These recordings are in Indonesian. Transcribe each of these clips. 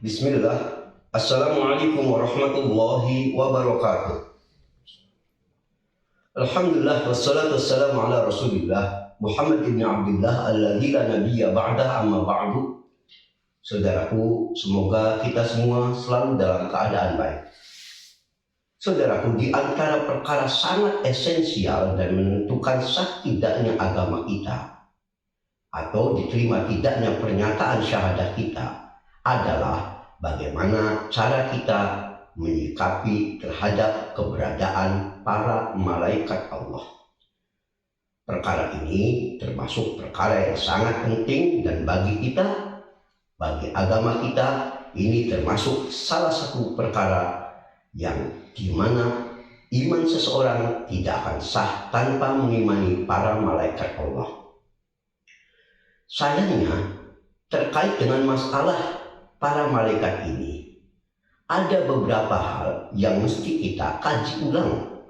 Bismillah. Assalamualaikum warahmatullahi wabarakatuh. Alhamdulillah wassalatu wassalamu ala Rasulillah Muhammad ibn Abdullah alladzi la nabiyya ba'dah, amma ba'du. Saudaraku, semoga kita semua selalu dalam keadaan baik. Saudaraku, di antara perkara sangat esensial dan menentukan sah tidaknya agama kita atau diterima tidaknya pernyataan syahadat kita adalah bagaimana cara kita menyikapi terhadap keberadaan para malaikat Allah. Perkara ini termasuk perkara yang sangat penting, dan bagi kita, bagi agama kita, ini termasuk salah satu perkara yang dimana iman seseorang tidak akan sah tanpa mengimani para malaikat Allah. Sayangnya, terkait dengan masalah para malaikat ini, ada beberapa hal yang mesti kita kaji ulang.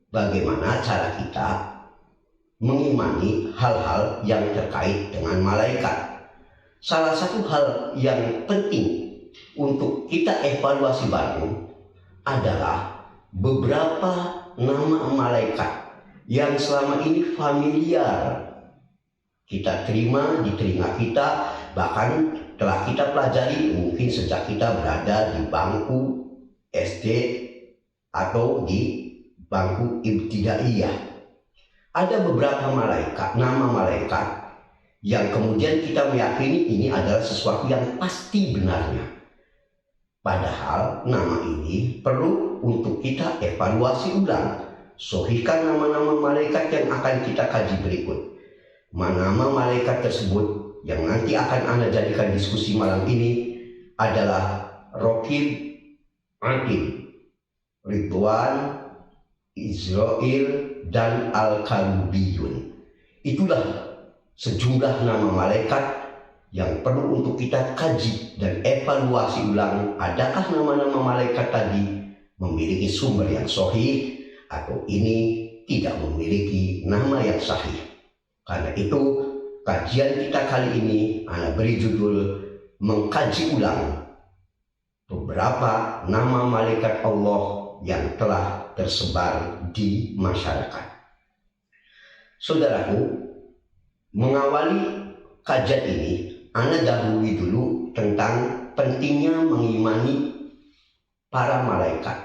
Bagaimana cara kita mengimani hal-hal yang terkait dengan malaikat. Salah satu hal yang penting untuk kita evaluasi bareng adalah beberapa nama malaikat yang selama ini familiar kita terima di telinga kita, bahkan telah kita pelajari mungkin sejak kita berada di bangku SD atau di bangku ibtidaiyah. Ada beberapa malaikat, nama malaikat yang kemudian kita meyakini ini adalah sesuatu yang pasti benarnya. Padahal nama ini perlu untuk kita evaluasi ulang. Sohihkan nama-nama malaikat yang akan kita kaji berikut. Nama malaikat tersebut yang nanti akan Anda jadikan diskusi malam ini adalah Raqib, Atid, Ridwan, Israel, dan Al-Kalbiyun. Itulah sejumlah nama malaikat yang perlu untuk kita kaji dan evaluasi ulang. Adakah nama-nama malaikat tadi memiliki sumber yang sahih atau ini tidak memiliki nama yang sahih? Karena itu, kajian kita kali ini Ana beri judul mengkaji ulang beberapa nama malaikat Allah yang telah tersebar di masyarakat. Saudaraku, mengawali kajian ini, Ana dahului dulu tentang pentingnya mengimani para malaikat.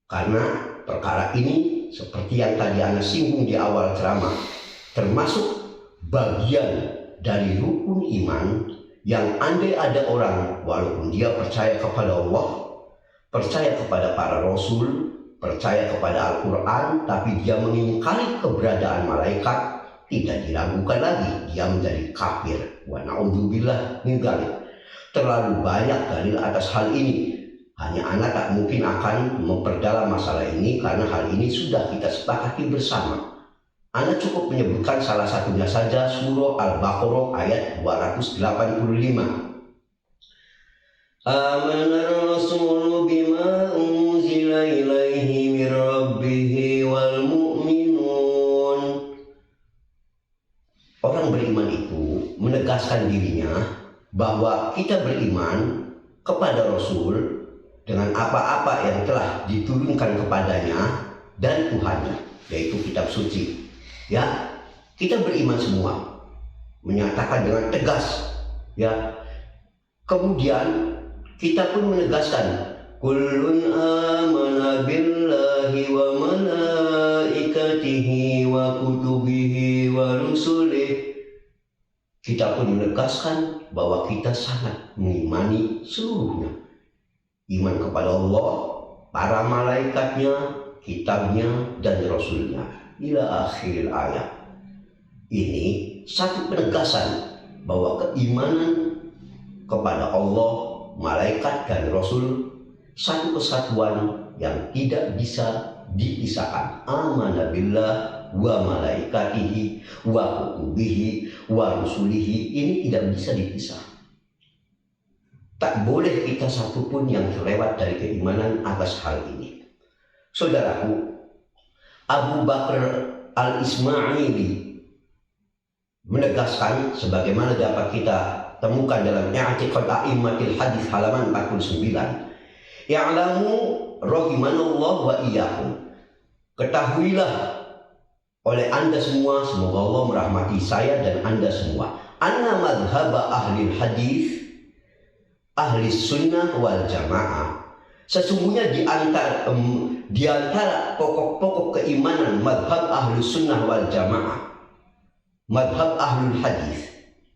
Karena perkara ini seperti yang tadi Ana singgung di awal ceramah, termasuk bagian dari rukun iman yang andai ada orang walaupun dia percaya kepada Allah, percaya kepada para rasul, percaya kepada Al-Quran, tapi dia mengingkari keberadaan malaikat, tidak diragukan lagi dia menjadi kafir. Wa na'udzubillah min dzalik. Terlalu banyak dalil atas hal ini. Hanya Anda tak mungkin akan memperdalam masalah ini karena hal ini sudah kita sepakati bersama. Anda cukup menyebutkan salah satunya saja, surah Al-Baqarah ayat 285. Amanar rasulu bima unzila ilaihi mir rabbihi wal mu'minun. Orang beriman itu menegaskan dirinya bahwa kita beriman kepada Rasul dengan apa-apa yang telah diturunkan kepadanya dan Tuhannya, yaitu kitab suci. Ya, kita beriman semua, menyatakan dengan tegas. Ya, kemudian kita pun menegaskan, kullun amana billahi wa malaikatihi wa kutubihi wa rusulih. Kita pun menegaskan bahwa kita sangat mengimani seluruhnya. Iman kepada Allah, para malaikatnya, kitabnya, dan rasulnya. Ila akhir ayat. Ini satu penegasan bahwa keimanan kepada Allah, malaikat, dan rasul satu kesatuan yang tidak bisa dipisahkan. Amana billah wa malaikatihi wa kutubihi wa rusulihi, ini tidak bisa dipisah. Tak boleh kita satupun yang terlewat dari keimanan atas hal ini. Saudaraku, Abu Bakar Al-Ismaili menegaskan sebagaimana dapat kita temukan dalam I'tiqad A'immatil Hadis halaman 49. Ya'lamu rahimanallah wa iyyakum. Ketahuilah oleh Anda semua, semoga Allah merahmati saya dan Anda semua, anna madhhaba ahli hadis, ahli sunnah wal jamaah, sesungguhnya di antara pokok-pokok keimanan madhab ahli sunnah wal jamaah, madhab ahli hadis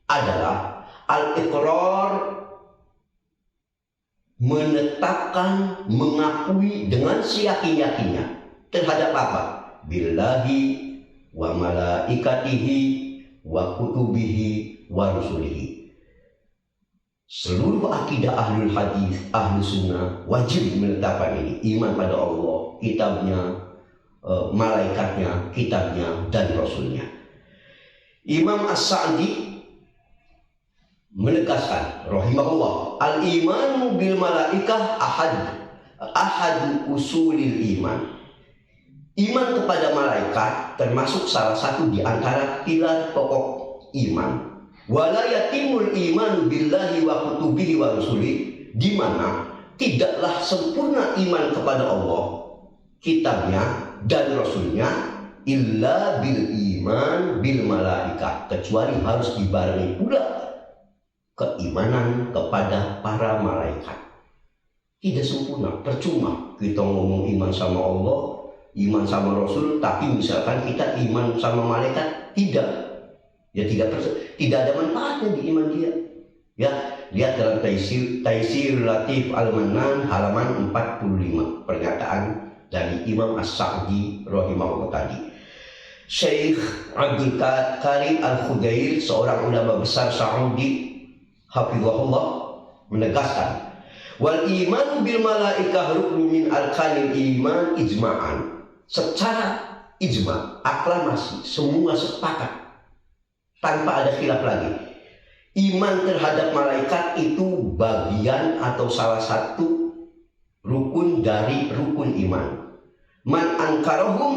adalah al-iqrar, menetapkan, mengakui dengan seyakin-yakinnya terhadap apa? Billahi wa malaikatihi wa kutubihi wa rusulihi. Seluruh akidah ahlul hadis, ahlu sunnah wajib menetapkan ini, iman pada Allah, kitabnya, malaikatnya, kitabnya, dan rasulnya. Imam As-Sa'di menegaskan rahimahullah, al-imanu bil malaikah ahad usulil iman. Iman kepada malaikat termasuk salah satu di antara pilar pokok iman. Wala yatimul imanu billahi wa kutubihi wa rusulihi, di mana tidaklah sempurna iman kepada Allah, kitabnya, dan rasulnya, illa bil iman bil malaikat, kecuali harus dibarengi pula keimanan kepada para malaikat. Tidak sempurna, percuma kita ngomong iman sama Allah, iman sama Rasul, tapi misalkan kita iman sama malaikat tidak, ya tidak ada manfaatnya di iman dia. Ya, lihat dalam Taisir Latif Al-Manan halaman 45, pernyataan dari Imam As-Sa'di rahimahullah tadi. Syekh Abdul Karim Al-Khudair, seorang ulama besar Saudi hafizahullah, menegaskan, wal iman bil malaikah rukun min arkanil iman ijma'an. Secara ijma, aklamasi, semua sepakat tanpa ada khilaf lagi, iman terhadap malaikat itu bagian atau salah satu rukun dari rukun iman. Man angkarahum,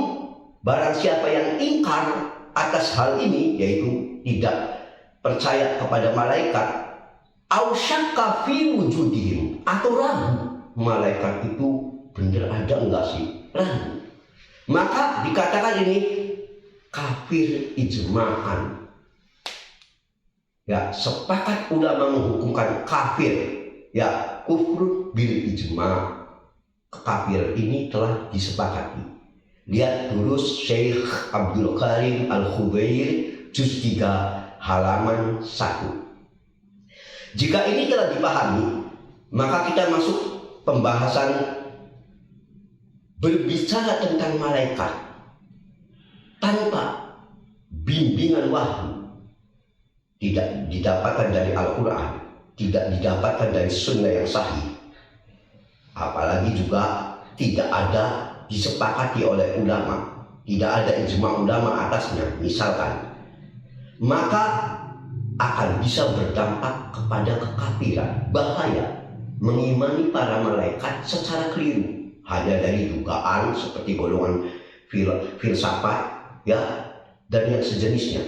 barang siapa yang ingkar atas hal ini, yaitu tidak percaya kepada malaikat, au syakka fi wujudihim, atau ragu malaikat itu benar ada enggak sih, ragu, maka dikatakan ini kafir ijma'an. Ya, sepakat ulama menghukumkan kafir. Ya, kufur bil ijma'. Kafir ini telah disepakati. Lihat tulis Syekh Abdul Karim Al-Khudair juz 3 halaman 1. Jika ini telah dipahami, maka kita masuk pembahasan berbicara tentang malaikat tanpa bimbingan wahyu, tidak didapatkan dari Al-Quran, tidak didapatkan dari sunnah yang sahih, apalagi juga tidak ada disepakati oleh ulama, tidak ada ijma ulama atasnya misalkan, maka akan bisa berdampak kepada kekafiran, bahaya mengimani para malaikat secara keliru, hanya dari dugaan seperti golongan filsafat, ya, dan yang sejenisnya,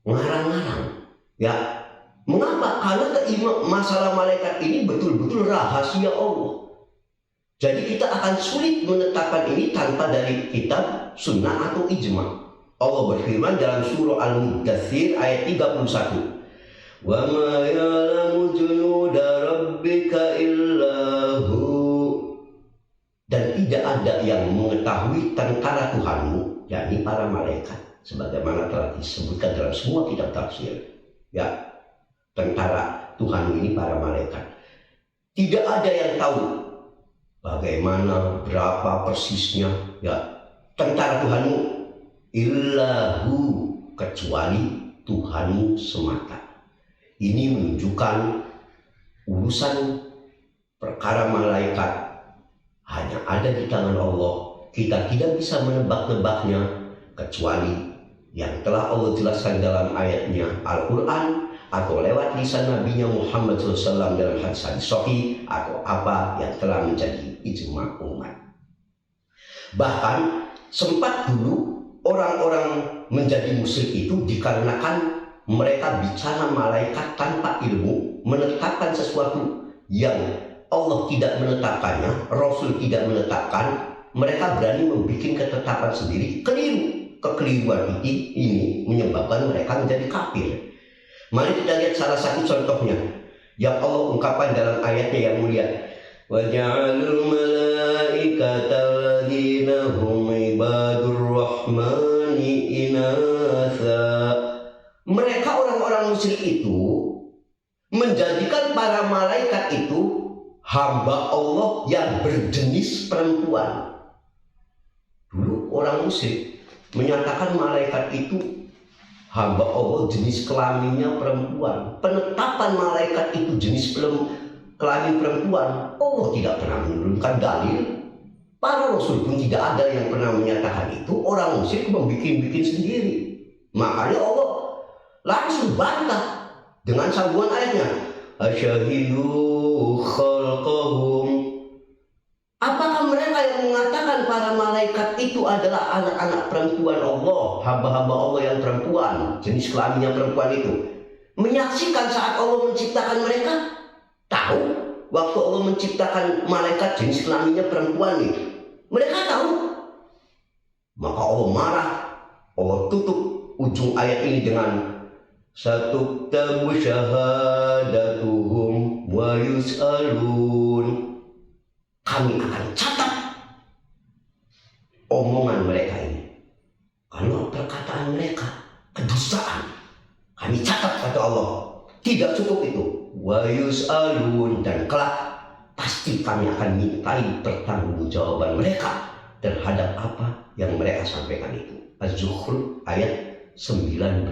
ngarang-ngarang, ya. Mengapa? Karena masalah malaikat ini betul-betul rahasia Allah. Jadi kita akan sulit menetapkan ini tanpa dari kitab, sunnah, atau ijma. Allah berfirman dalam surah Al-Muddathir ayat 31, wa ma ya'lamu junuda rabbika illahu, dan tidak ada yang mengetahui tentara Tuhanmu, yakni para malaikat, sebagaimana telah disebutkan dalam semua kitab tafsir. Ya, tentara Tuhanmu ini para malaikat. Tidak ada yang tahu bagaimana, berapa persisnya, ya, tentara Tuhanmu, illahu, kecuali Tuhanmu semata. Ini menunjukkan urusan perkara malaikat hanya ada di tangan Allah. Kita tidak bisa menebak-nebaknya kecuali yang telah Allah jelaskan dalam ayatnya Al-Quran, atau lewat lisan Nabinya Muhammad SAW dalam hadis-hadis sahih, atau apa yang telah menjadi ijma umat. Bahkan sempat dulu orang-orang menjadi musyrik itu dikarenakan mereka bicara malaikat tanpa ilmu, menetapkan sesuatu yang Allah tidak menetapkannya, Rasul tidak menetapkan. Mereka berani membuat ketetapan sendiri, keliru. Kekeliruan ini menyebabkan mereka menjadi kafir. Mari kita lihat salah satu contohnya yang Allah ungkapkan dalam ayatnya yang mulia. وَجَعَلُوا الْمَلَائِكَةَ الَّذِينَ هُمْ عِبَادُ الرَّحْمَنِ إِنَاثًا. Mereka orang-orang musyrik itu menjadikan para malaikat itu hamba Allah yang berjenis perempuan. Dulu orang musyrik menyatakan malaikat itu hamba Allah jenis kelaminnya perempuan. Penetapan malaikat itu jenis kelamin perempuan, Allah tidak pernah menurunkan dalil. Para rasul pun tidak ada yang pernah menyatakan itu. Orang musyrik membikin sendiri. Makanya Allah langsung bantah dengan sambungan ayatnya, asyahidu khalqahum. Apakah mereka yang mengatakan para malaikat itu adalah anak-anak perempuan Allah, hamba-hamba Allah yang perempuan, jenis kelaminnya perempuan itu, menyaksikan saat Allah menciptakan mereka? Tahu waktu Allah menciptakan malaikat jenis kelaminnya perempuan itu, mereka tahu. Maka Allah marah. Allah tutup ujung ayat ini dengan satuktabu syahadatuhum wa yus'alun. Kami akan catat omongan mereka ini, karena perkataan mereka kedustaan. Kami catat, kata Allah. Tidak cukup itu, wa yus'alun, dan kelak pasti kami akan mintai pertanggungjawaban mereka terhadap apa yang mereka sampaikan itu. Az-Zukhruf ayat 19.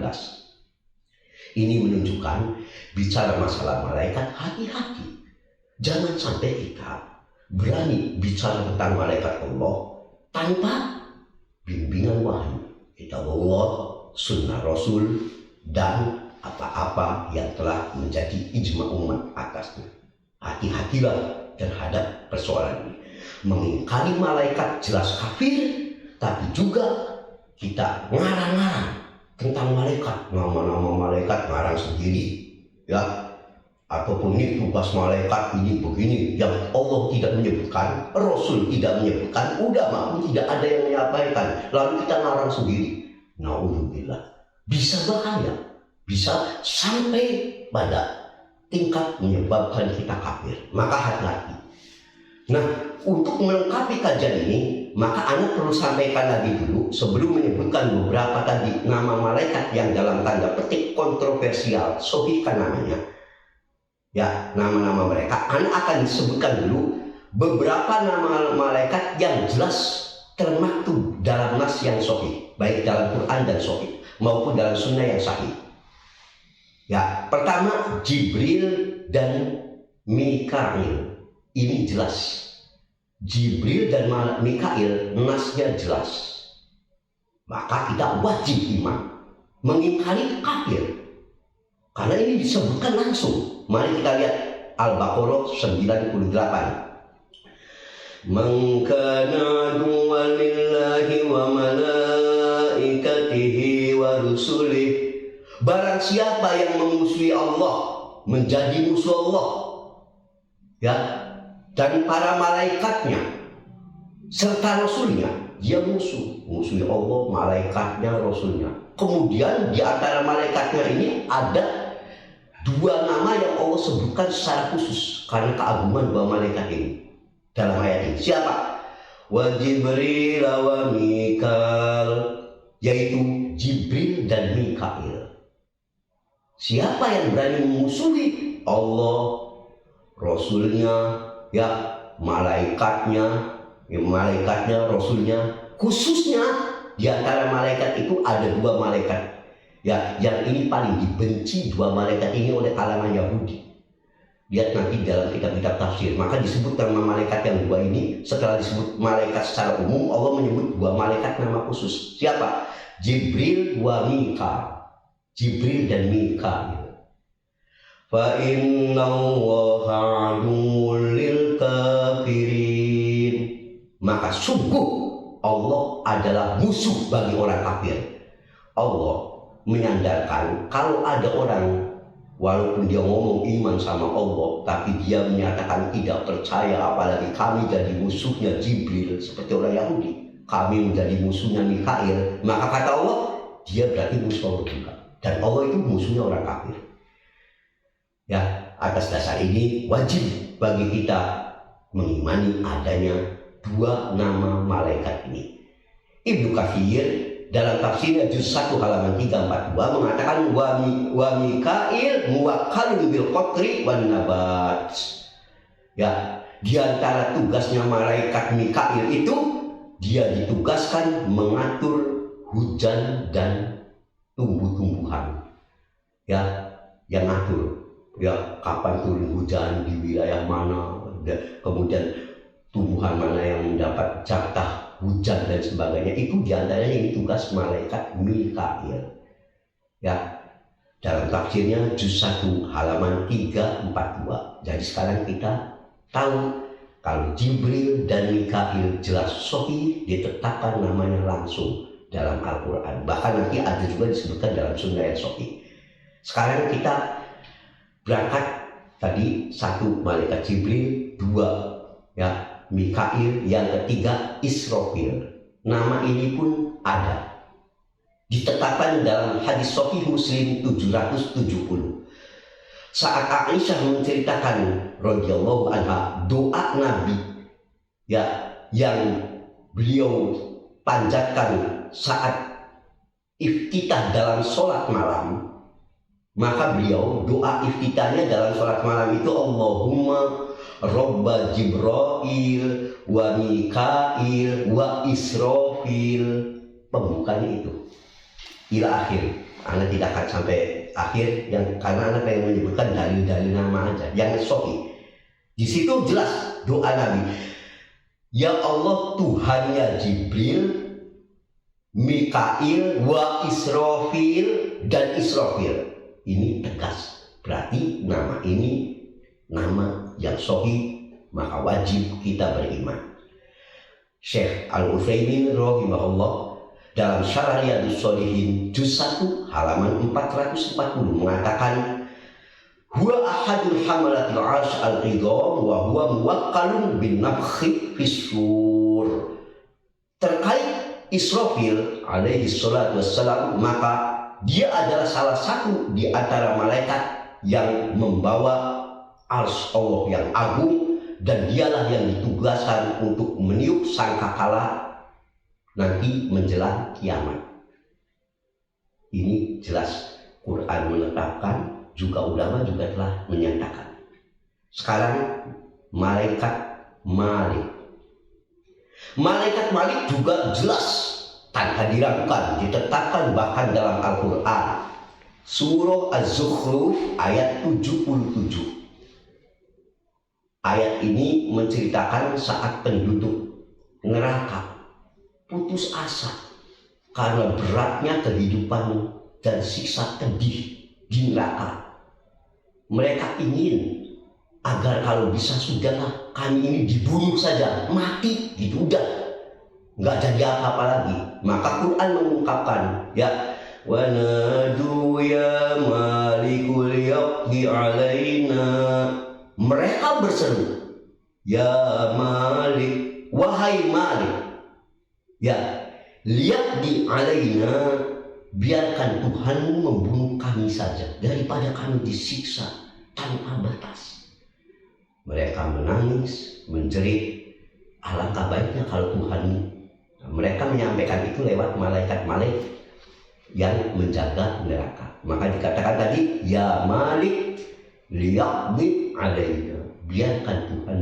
Ini menunjukkan bicara masalah malaikat, hati-hati. Jangan sampai kita berani bicara tentang malaikat Allah tanpa bimbingan wahyu kitab Allah, sunnah Rasul, dan apa-apa yang telah menjadi ijma umat atasnya. Hati-hatilah terhadap persoalan ini. Mengingkari malaikat jelas kafir, tapi juga kita ngarang-ngarang tentang malaikat, nama-nama malaikat ngarang sendiri, ya. Ataupun ini tugas malaikat ini begini, yang Allah tidak menyebutkan, Rasul tidak menyebutkan, ulama pun tidak ada yang menyampaikan, lalu kita ngarang sendiri. Na'udzubillah. Bisa bahaya, bisa sampai pada tingkat menyebabkan kita kafir. Maka hati-hati. Nah, untuk melengkapi kajian ini, maka Anda perlu sampaikan lagi dulu sebelum menyebutkan beberapa tadi nama malaikat yang dalam tanda petik kontroversial, sohihkan namanya. Ya, nama-nama mereka, Anda akan disebutkan dulu beberapa nama malaikat yang jelas termaktub dalam nas yang sahih, baik dalam Quran dan sahih maupun dalam sunnah yang sahih. Ya, pertama Jibril dan Mikail. Ini jelas. Jibril dan Mikail nasnya jelas. Maka kita wajib iman, mengingkari kafir. Karena ini disebutkan langsung. Mari kita lihat Al-Baqarah 98. Man kana aduwwan lillahi wa malaikatihi wa rusulih. Barang siapa yang memusuhi Allah, menjadi musuh Allah, ya, dan para malaikatnya serta rasulnya, dia musuhi Allah, malaikatnya, rasulnya. Kemudian di antara malaikatnya ini ada dua nama yang Allah sebutkan secara khusus karena keagungan dua malaikat ini dalam ayat ini. Siapa? Wa Jibril wa Mikail, yaitu Jibril dan Mikail. Siapa yang berani memusuhi Allah, Rasulnya, ya, malaikatnya, Rasulnya, khususnya di antara malaikat itu ada dua malaikat. Ya, yang ini paling dibenci dua malaikat ini oleh kalangan Yahudi. Lihat nanti dalam kitab-kitab tafsir, maka disebut nama malaikat yang dua ini. Setelah disebut malaikat secara umum, Allah menyebut dua malaikat nama khusus. Siapa? Jibril wa Mikail. Jibril dan Mikail. Fa inna Allaha aduwwul lil kafirin. Maka sungguh Allah adalah musuh bagi orang kafir. Allah menyandarkan kalau ada orang walaupun dia ngomong iman sama Allah tapi dia menyatakan tidak percaya, apalagi kami jadi musuhnya Jibril seperti orang Yahudi, kami menjadi musuhnya Mikail, maka kata Allah dia berarti musuh Allah juga, dan Allah itu musuhnya orang kafir. Ya, atas dasar ini wajib bagi kita mengimani adanya dua nama malaikat ini. Ibnu Katsir dalam tafsirnya juz 1 halaman 342 mengatakan wa Mikail muwakkalun bil qatri wan nabat. Ya, di antara tugasnya malaikat Mikail itu dia ditugaskan mengatur hujan dan tumbuh-tumbuhan. Ya, yang ngatur. Ya, kapan turun hujan di wilayah mana, kemudian tumbuhan mana yang mendapat jatah hujan dan sebagainya, itu diantaranya ini tugas malaikat Mikail. Ya, dalam tafsirnya juz 1 halaman 342. Jadi sekarang kita tahu kalau Jibril dan Mikail jelas sahih ditetapkan namanya langsung dalam Al-Quran. Bahkan nanti ada juga disebutkan dalam sunnah yang sahih. Sekarang kita berangkat tadi, satu malaikat Jibril, dua ya Mikail, yang ketiga Israfil. Nama ini pun ada ditetapkan dalam hadis sahih Muslim 770. Saat Aisyah menceritakan radhiyallahu anha doa Nabi ya yang beliau panjatkan saat iftitah dalam sholat malam, maka beliau doa iftitahnya dalam sholat malam itu Allahumma Robba Jibril wa Mikail wa Israfil, pembukanya itu ila akhir. Anda tidak akan sampai akhir yang karena Anda pengen menyebutkan dalil-dalil nama aja yang sahih. Di situ jelas doa Nabi, ya Allah Tuhannya Jibril, Mikail wa Israfil dan Israfil. Ini tegas, berarti nama ini nama yang sahih, maka wajib kita beriman. Syekh Al-Utsaimin rahimahullah dalam Syarah Riyadhus Shalihin juz 1 halaman 440 mengatakan huwa ahadul hamalatil 'arsy al-'idham wa huwa muwakkalun bin nafkhi fis sur. Terkait Israfil alaihi salatu wassalam, maka dia adalah salah satu di antara malaikat yang membawa arsy Allah yang agung, dan dialah yang ditugaskan untuk meniup sangkakala nanti menjelang kiamat. Ini jelas Quran menetapkan, juga ulama juga telah menyatakan. Sekarang malaikat Malik. Malaikat Malik juga jelas tanpa diragukan ditetapkan bahkan dalam Al-Quran. Surah Az-Zukhruf ayat 77. Ayat ini menceritakan saat penduduk neraka putus asa karena beratnya kehidupan dan siksa pedih di neraka. Mereka ingin agar kalau bisa sudahlah kami ini dibunuh saja, mati gitu, udah nggak jadi apa-apa lagi. Maka Quran mengungkapkan ya wa nadu ya malikul yaqdi alaina, mereka berseru ya Malik, wahai Malik, ya liyaqdi alaina, biarkan Tuhan membunuh kami saja daripada kami disiksa tanpa batas. Mereka menangis, menjerit, alangkah baiknya kalau Tuhan. Mereka menyampaikan itu lewat malaikat-malaikat yang menjaga neraka. Maka dikatakan tadi ya Malik liyaqdi alaina, biarkan Tuhan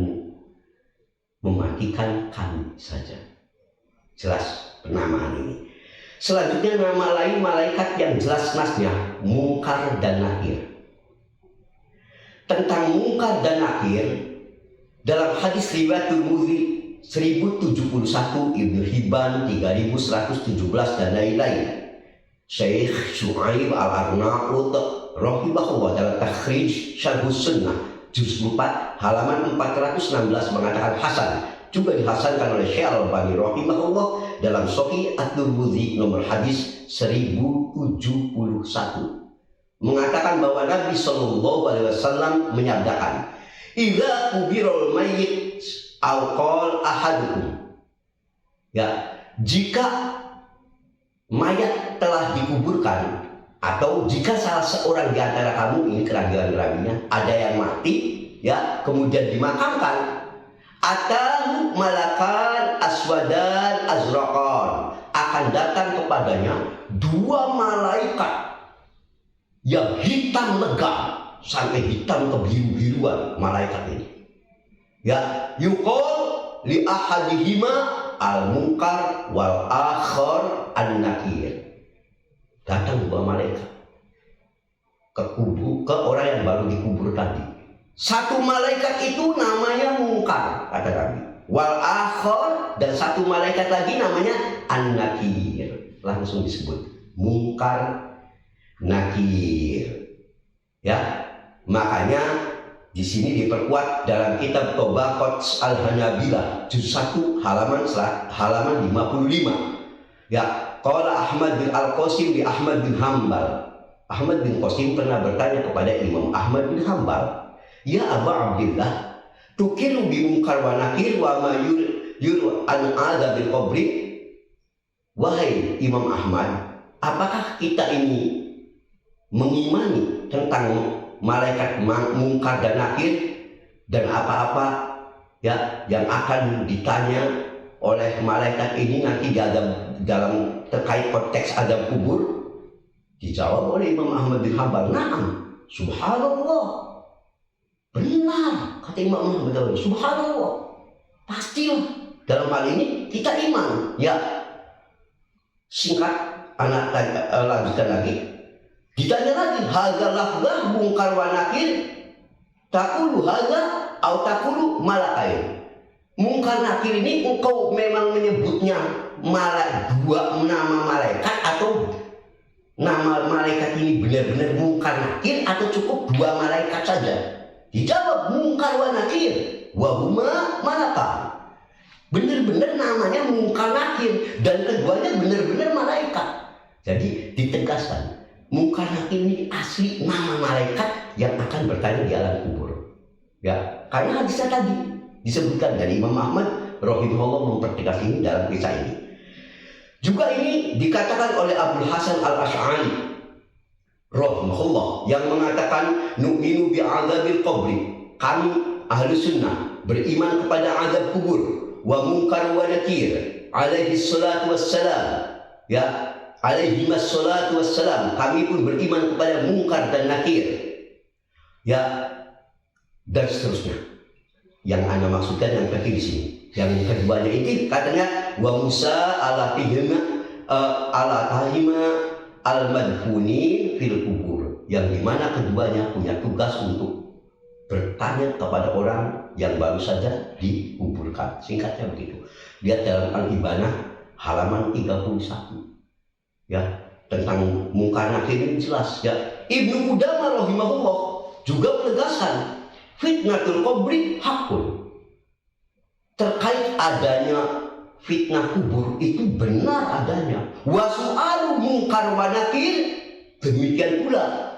mematikan kami saja. Jelas penamaan ini. Selanjutnya nama lain malaikat yang jelas nasnya Munkar dan Nakir. Tentang Munkar dan Nakir dalam hadis riwayat Tirmidzi 1071, Ibnu Hibban 3117 dan lain-lain. Syekh Syu'aib Al-Arnaud rahimahullah dalam Takhrij Syarhus Sunnah juz 4 halaman 416 mengatakan hasan, juga dihasankan oleh Syekh Al-Albani rahimahullah dalam Sahih At-Tirmidzi nomor hadis 1071 mengatakan bahwa Nabi Shallallahu Alaihi Wasallam menyabdakan, "Idza kubirul mayyit aw qala ahadukum." Ya, jika mayat telah dikuburkan atau jika salah seorang di antara kamu, ini keraguan-ragunya, ada yang mati, ya, kemudian dimakamkan, atau malakan aswadan azraqan, akan datang kepadanya dua malaikat yang hitam legam sampai hitam kebiru-biruan malaikat ini. Ya, yuqal li ahadihima al-munkar wal akhar an-nakir. Datang dua malaikat ke orang yang baru dikubur tadi. Satu malaikat itu namanya Munkar, kata Nabi. Wal akhar, dan satu malaikat lagi namanya An-Nakir. Langsung disebut Munkar, Nakir. Ya, makanya di sini diperkuat dalam kitab Tabaqat Al-Hanabilah juz 1 halaman 55. Ya, qala Ahmad bin Al-Qasim di Ahmad bin Hambal. Ahmad bin Qasim pernah bertanya kepada Imam Ahmad bin Hambal, "Ya Aba Abdillah, tukiru bi munkar wa nakir wa ma yur an adzabil qabri." Wahai Imam Ahmad, apakah kita ini mengimani tentang malaikat munkar dan nakir dan apa-apa ya yang akan ditanya oleh malaikat ini nanti dalam terkait konteks azab kubur? Dijawab oleh Imam Ahmad bin Hambal, "Na'am, subhanallah." Benar, kata Imam Ahmad, subhanallah, pastilah dalam hal ini kita iman. Ya, singkat anak lanjutkan lagi. Ditanya lagi, "Hadza lafzah munkar wa nakir, taqulu hadza atau taqulu malakain?" Munkar nakir ini engkau memang menyebutnya dua nama malaikat, atau nama malaikat ini benar-benar munkar nakir, atau cukup dua malaikat saja? Dijawab, munkar wa nakir wa huma malakan. Benar-benar namanya munkar nakir dan keduanya benar-benar malaikat. Jadi ditegaskan, munkar nakir ini asli nama malaikat yang akan bertanya di alam kubur. Ya, karena hadisnya tadi disebutkan dari Imam Ahmad rahimahullah mempertegas ini dalam kisah ini. Juga ini dikatakan oleh Abdul Hasan Al-Asy'ari rahimahullah yang mengatakan, "Nu'minu bi'adzabil qabri." Kami ahli sunnah beriman kepada azab kubur, wa munkar wa nakir alaihi salatu wassalam. Ya, alaihi wassalatu wassalam. Kami pun beriman kepada munkar dan nakir. Ya, dan seterusnya. Yang Anda maksudkan yang tadi di sini. Yang keduanya ini katanya wa Musa ala tahima al-madfunin fil kubur, yang dimana keduanya punya tugas untuk bertanya kepada orang yang baru saja dikuburkan. Singkatnya begitu. Lihat dalam Al-Ibanah halaman 31. Ya, tentang munkar nakir ini jelas ya. Ibnu Qudamah rahimahullah juga menegaskan fitnatul qabri hakun. Terkait adanya fitnah kubur itu benar adanya. Wa su'alu munkar wa nakir, demikian pula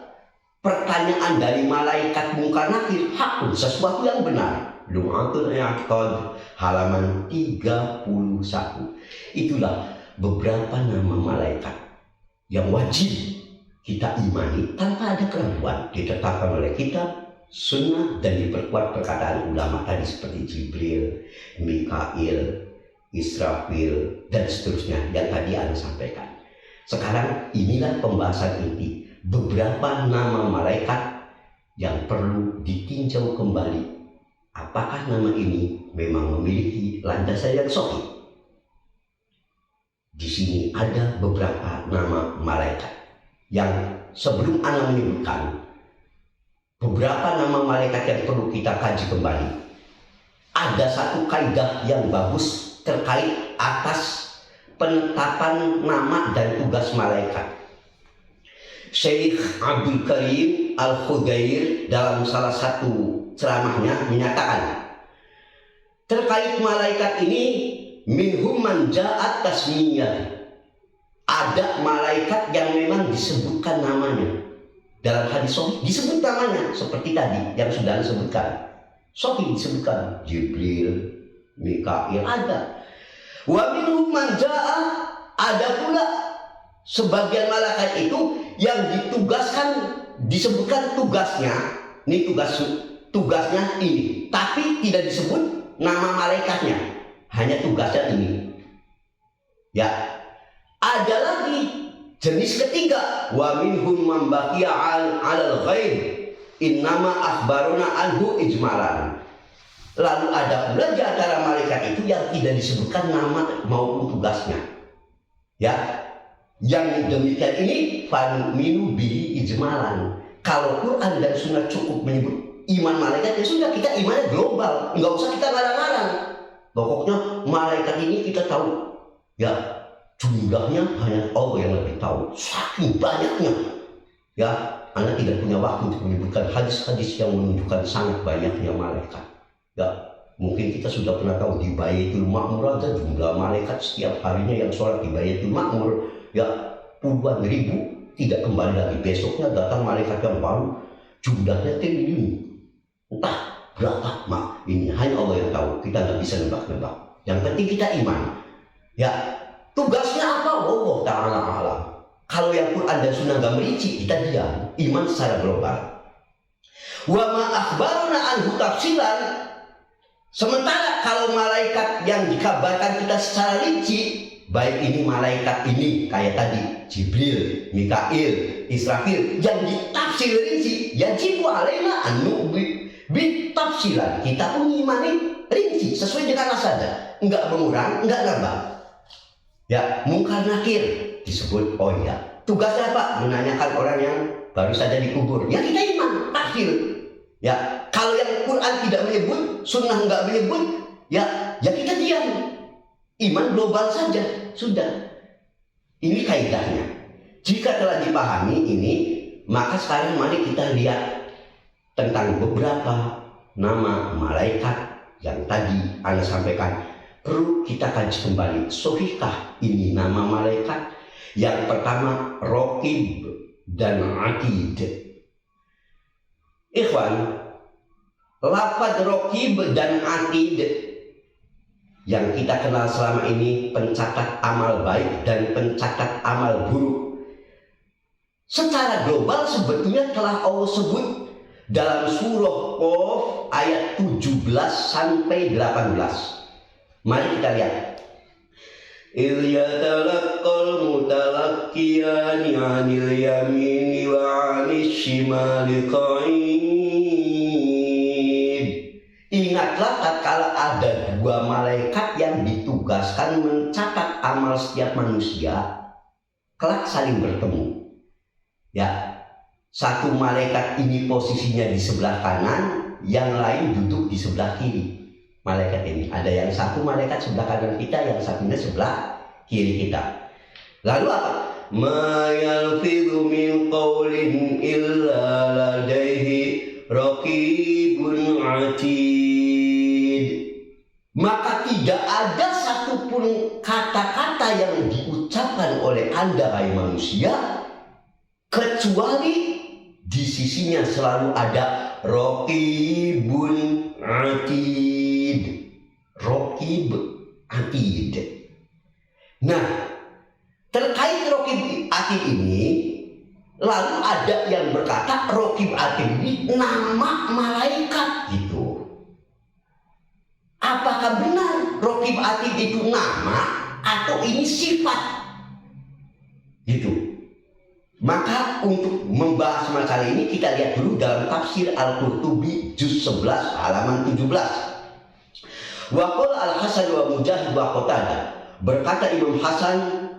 pertanyaan dari malaikat munkar nakir hakun, sesuatu yang benar. Lum'atul i'tiqad halaman 31. Itulah beberapa nama malaikat yang wajib kita imani tanpa ada keraguan, ditetapkan oleh kitab, sunnah, dan diperkuat perkataan ulama tadi seperti Jibril, Mikail, Israfil, dan seterusnya yang tadi Anda sampaikan. Sekarang inilah pembahasan inti beberapa nama malaikat yang perlu ditinjau kembali. Apakah nama ini memang memiliki landasan yang sahih? Di sini ada beberapa nama malaikat yang sebelum Anda menyebutkan beberapa nama malaikat yang perlu kita kaji kembali. Ada satu kaidah yang bagus terkait atas penetapan nama dan tugas malaikat. Syekh Abdul Karim Al-Khudair dalam salah satu ceramahnya menyatakan terkait malaikat ini minhum man ja'at tasmiyah. Ada malaikat yang memang disebutkan namanya. Dalam hadis sahih disebut namanya seperti tadi yang sudah disebutkan. Sahih disebutkan Jibril, Mikail ada. Wa minhum man ja'at, ada pula sebagian malaikat itu yang ditugaskan, disebutkan tugasnya. Ini tugasnya ini, tapi tidak disebut nama malaikatnya, hanya tugasnya ini. Ya, ada lagi jenis ketiga, wa minhum man baqiya 'alal ghaib innama akhbaruna anhu ijmalan. Lalu ada pula di antara malaikat itu yang tidak disebutkan nama maupun tugasnya. Ya, yang demikian ini fanu'minu bihi ijmalan. Kalau Quran dan Sunnah cukup menyebut iman malaikat, ya sudah, kita imannya global, nggak usah kita ngarang-ngarang. Pokoknya malaikat ini kita tahu, ya jumlahnya hanya Allah yang lebih tahu, saking banyaknya. Ya, Anda tidak punya waktu untuk menyebutkan hadis-hadis yang menunjukkan sangat banyaknya malaikat. Ya, mungkin kita sudah pernah tahu di Baitul Ma'mur aja jumlah malaikat setiap harinya yang sholat di Baitul Ma'mur, ya puluhan ribu. Tidak kembali lagi, besoknya datang malaikat yang baru, jumlahnya triliun. Entah berapa, ini hanya Allah yang tahu, kita nggak bisa nebak-nebak. Yang penting kita iman. Ya, tugasnya apa? Allah Ta'ala alam. Kalau yang Quran dan Sunnah nggak merinci, kita diam, iman secara global. Wa ma akhbaruna anhu tafsilan. Sementara kalau malaikat yang dikabarkan kita secara rinci, baik ini malaikat ini kayak tadi Jibril, Mikail, Israfil yang ditafsir rinci, yajibu alaina anu bitafsilan. Kita pun imani rinci sesuai dengan asalnya, enggak mengurang, enggak nambah. Ya, mungkar nakir disebut, oh iya, tugasnya apa? Menanyakan orang yang baru saja dikubur. Ya kita iman, tafsir. Ya, kalau yang Quran tidak menyebut, Sunnah enggak menyebut, ya kita diam. Iman global saja, sudah. Ini kaidahnya. Jika telah dipahami ini, maka sekarang mari kita lihat tentang beberapa nama malaikat yang tadi Anda sampaikan. Perlu kita kaji kembali, sahihkah ini nama malaikat? Yang pertama, Raqib dan Atid. Ikhwan, lafaz Raqib dan Atid yang kita kenal selama ini, pencatat amal baik dan pencatat amal buruk, secara global sebetulnya telah Allah sebut dalam surah Qaf ayat 17 sampai 18. Mari kita lihat. إِذْ يَتَلَقَّى الْمُتَلَقِّيَانِ عَنِ الْيَمِينِ وَعَنِ الشِّمَالِ قَعِيدٌ. Ingatlah tatkala ada dua malaikat yang ditugaskan mencatat amal setiap manusia, kelak saling bertemu. Ya, satu malaikat ini posisinya di sebelah kanan, yang lain duduk di sebelah kiri. Malaikat ini ada yang satu malaikat sebelah kanan kita, yang satunya sebelah kiri kita. Lalu apa? Ma yalfidhu min qawlin illa ladaihi raqibun atid. Maka tidak ada satupun kata-kata yang diucapkan oleh Anda hai manusia, kecuali di sisinya selalu ada raqibun atid. Raqib atid. Nah, terkait raqib atid ini, lalu ada yang berkata raqib atid ini nama malaikat gitu. Apakah benar raqib atid itu nama atau ini sifat? Gitu. Maka untuk membahas masalah ini kita lihat dulu dalam tafsir Al-Qurtubi juz 11 halaman 17. Wa qala Al-Hasan wa Mujahid wa Qatadah. Berkata Imam Hasan,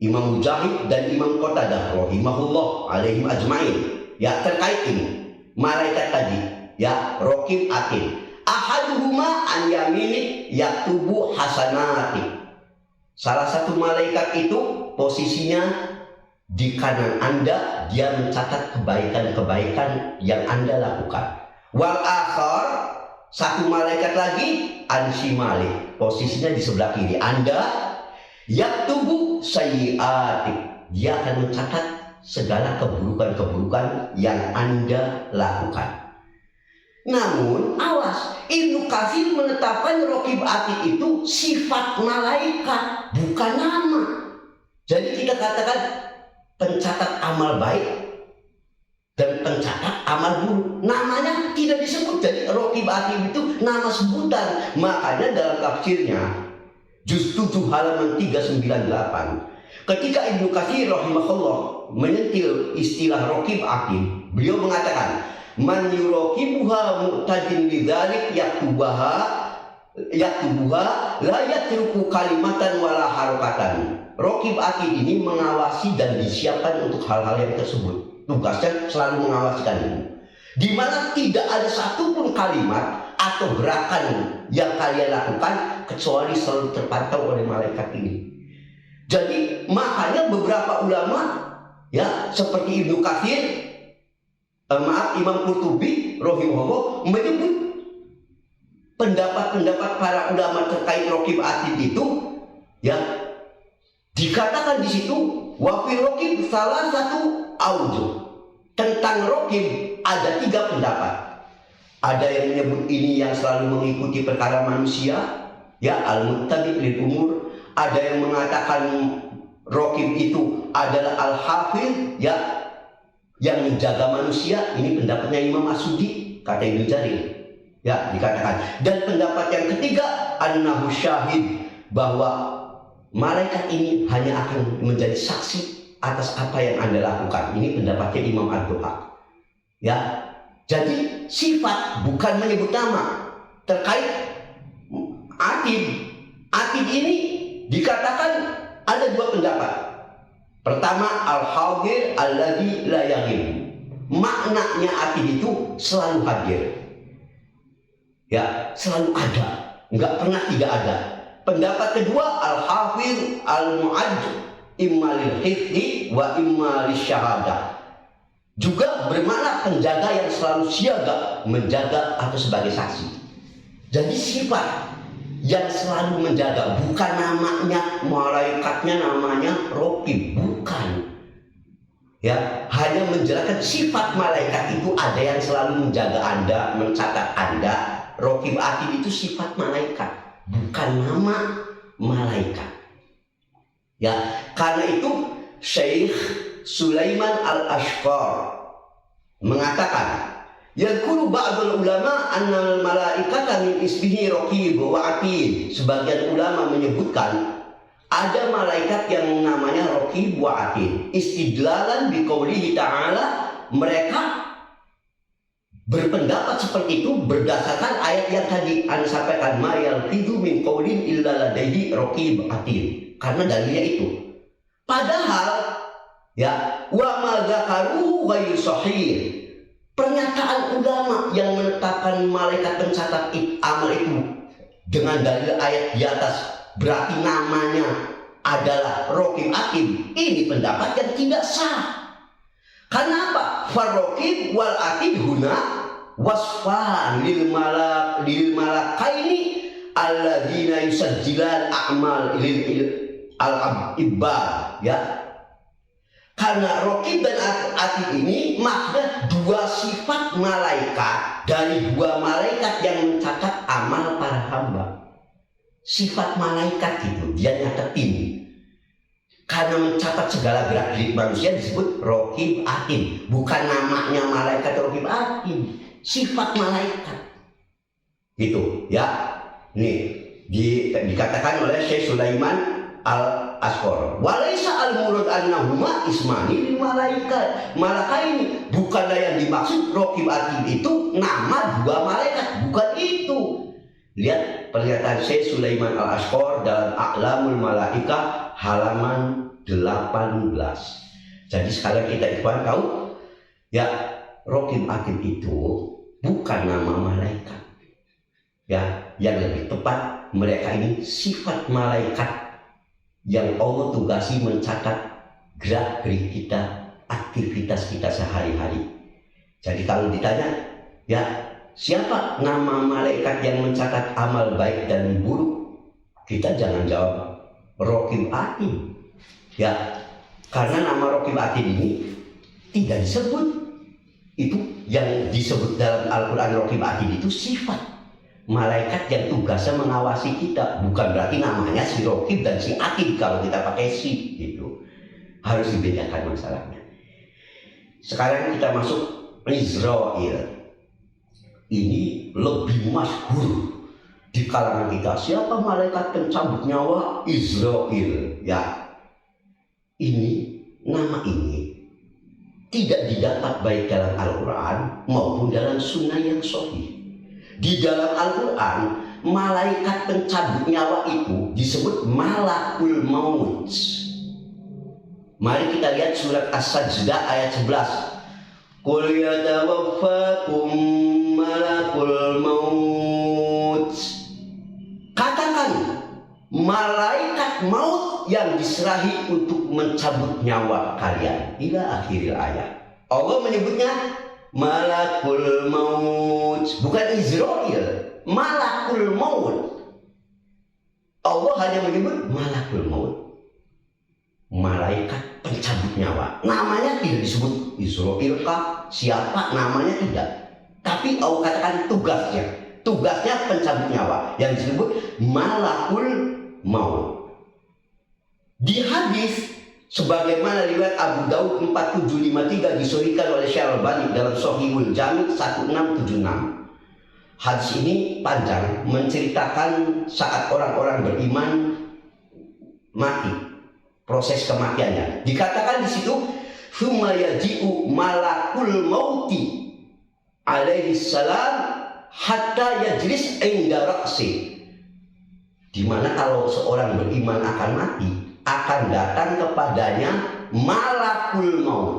Imam Mujahid dan Imam Qatadah rahimahullah alaihim ajmain, ya terkait ini malaikat tadi, ya raqib atid. Ahaduhuma an yamini yaktubu hasanati. Salah satu malaikat itu posisinya di kanan Anda, dia mencatat kebaikan-kebaikan yang Anda lakukan. Wal akhar satu malaikat lagi ansi malik, posisinya di sebelah kiri Anda, yaktubu sayyi'atik, dia akan mencatat segala keburukan-keburukan yang Anda lakukan. Namun awas, Ibnu Katsir menetapkan raqib atid itu sifat malaikat, bukan nama. Jadi kita katakan pencatat amal baik dan pencatat amal buruk, namanya tidak disebut. Jadi raqib atid itu nama sebutan. Makanya dalam tafsirnya juz 7 halaman 398, ketika Ibnu Katsir rahimahullah menyentil istilah raqib atid, beliau mengatakan man yuraqibuha mu'tadin lidzalik yaktubuha la yatruku kalimatan wala harakatan. Raqib atid ini mengawasi dan disiapkan untuk hal-hal yang tersebut. Tugasnya selalu mengawasikan ini, di mana tidak ada satupun kalimat atau gerakan yang kalian lakukan kecuali selalu terpantau oleh malaikat ini. Jadi makanya beberapa ulama ya seperti Ibnu Katsir, Imam Qurtubi rahimahullah menyebut pendapat-pendapat para ulama terkait raqib atid itu ya dikatakan di situ wa fil raqib salah satu aujuh. Tentang raqib ada 3 pendapat. Ada yang menyebut ini yang selalu mengikuti perkara manusia, ya al-muttabi lil umur. Ada yang mengatakan raqib itu adalah al-hafiz, ya yang menjaga manusia. Ini pendapatnya Imam As-Sudi, kata Ibnu Jarir, ya dikatakan. Dan pendapat yang ketiga annahu syahid, bahwa malaikat ini hanya akan menjadi saksi atas apa yang Anda lakukan. Ini pendapatnya Imam Ad-Duha. Ya, jadi sifat bukan menyebut nama. Terkait atid, atid ini dikatakan ada 2 pendapat. Pertama al-hadir alladzi la yaghib. Maknanya atid itu selalu hadir. Ya, selalu ada, enggak pernah tidak ada. Pendapat kedua al-hafiz al-mu'ad imma lil hifzi wa imma lisyahadah, juga bermakna penjaga yang selalu siaga, menjaga atau sebagai saksi. Jadi sifat yang selalu menjaga, bukan namanya malaikatnya namanya raqib, bukan. Ya, hanya menjelaskan sifat malaikat itu ada yang selalu menjaga Anda, mencatat Anda. Raqib atid itu sifat malaikat, bukan nama malaikat. Ya, karena itu Syekh Sulaiman Al-Ashqar mengatakan, yaqulu ba'dul ulama annal malaikata min ismihi raqib wa atid. Sebagian ulama menyebutkan ada malaikat yang namanya raqib wa atid. Istidlalan biqaulihi ta'ala, mereka berpendapat seperti itu berdasarkan ayat yang tadi Anda sampaikan, ma yalfidu min qaulin illa ladaihi raqib atid. Karena dalilnya itu. Padahal ya wa ma dzakaruhu ghairu sahih. Pernyataan ulama yang menetapkan malaikat pencatat amal itu dengan dalil ayat di atas berarti namanya adalah raqib atid. Ini pendapat yang tidak sah. Karena apa? Farraqib wal atid huna wasfan lil malakaini alladzina yusajjilan a'mal lil al-ibad, ya. Karena raqib dan atid ini maksudnya 2 sifat malaikat dari 2 malaikat yang mencatat amal para hamba. Sifat malaikat itu dia nyatetin. Karena mencatat segala gerak-gerik manusia disebut raqib atid, bukan namanya malaikat raqib atid, sifat malaikat. Gitu, ya. Nih dikatakan oleh Syekh Sulaiman Al-Ashqar, walaysa al-murad annahuma ismani lil malaikat. Malakaini, bukanlah yang dimaksud raqib atid itu nama 2 malaikat, bukan itu. Lihat pernyataan Syekh Sulaiman Al-Ashqar dalam A'lamul Malaikah halaman 18. Jadi sekalian kita ikhwan tahu ya, raqib atid itu bukan nama malaikat. Ya, yang lebih tepat mereka ini sifat malaikat yang Allah tugasi mencatat gerak-gerik kita, aktivitas kita sehari-hari. Jadi kalau ditanya, ya siapa nama malaikat yang mencatat amal baik dan buruk? Kita jangan jawab Raqib Atid. Ya, karena nama Raqib Atid ini tidak disebut. Itu yang disebut dalam Al-Quran Raqib Atid itu sifat malaikat yang tugasnya mengawasi kita, bukan berarti namanya si Raqib dan si Atid kalau kita pakai si gitu. Harus dibedakan masalahnya. Sekarang kita masuk Israel. Ini lebih masyhur di kalangan kita. Siapa malaikat pencabut nyawa? Israel. Ya, ini nama ini tidak didapat baik dalam Al-Quran maupun dalam sunnah yang sahih. Di dalam Al-Quran, malaikat pencabut nyawa itu disebut malakul maut. Mari kita lihat surat As-Sajdah ayat 11. Qul yatawaffakum malakul maut. Katakan, malaikat maut yang diserahi untuk mencabut nyawa kalian. Ila akhiril ayat. Allah menyebutnya malakul maut, bukan Israel. Malakul maut. Allah hanya menyebut malakul maut, malaikat pencabut nyawa. Namanya tidak disebut Israel kah? Siapa namanya tidak. Tapi Allah katakan tugasnya. Tugasnya pencabut nyawa yang disebut malakul maut. Di hadis sebagaimana riwayat Abu Daud 4753 disahihkan oleh Syekh Al-Albani dalam Shahihul Jami' 1676. Hadis ini panjang, menceritakan saat orang-orang beriman mati, proses kematiannya. Dikatakan di situ, "Tsumma yaji'u malakul mauti alaihi salam hatta yajlis inda ra'si." Di mana kalau seorang beriman akan mati, akan datang kepadanya malakul maut.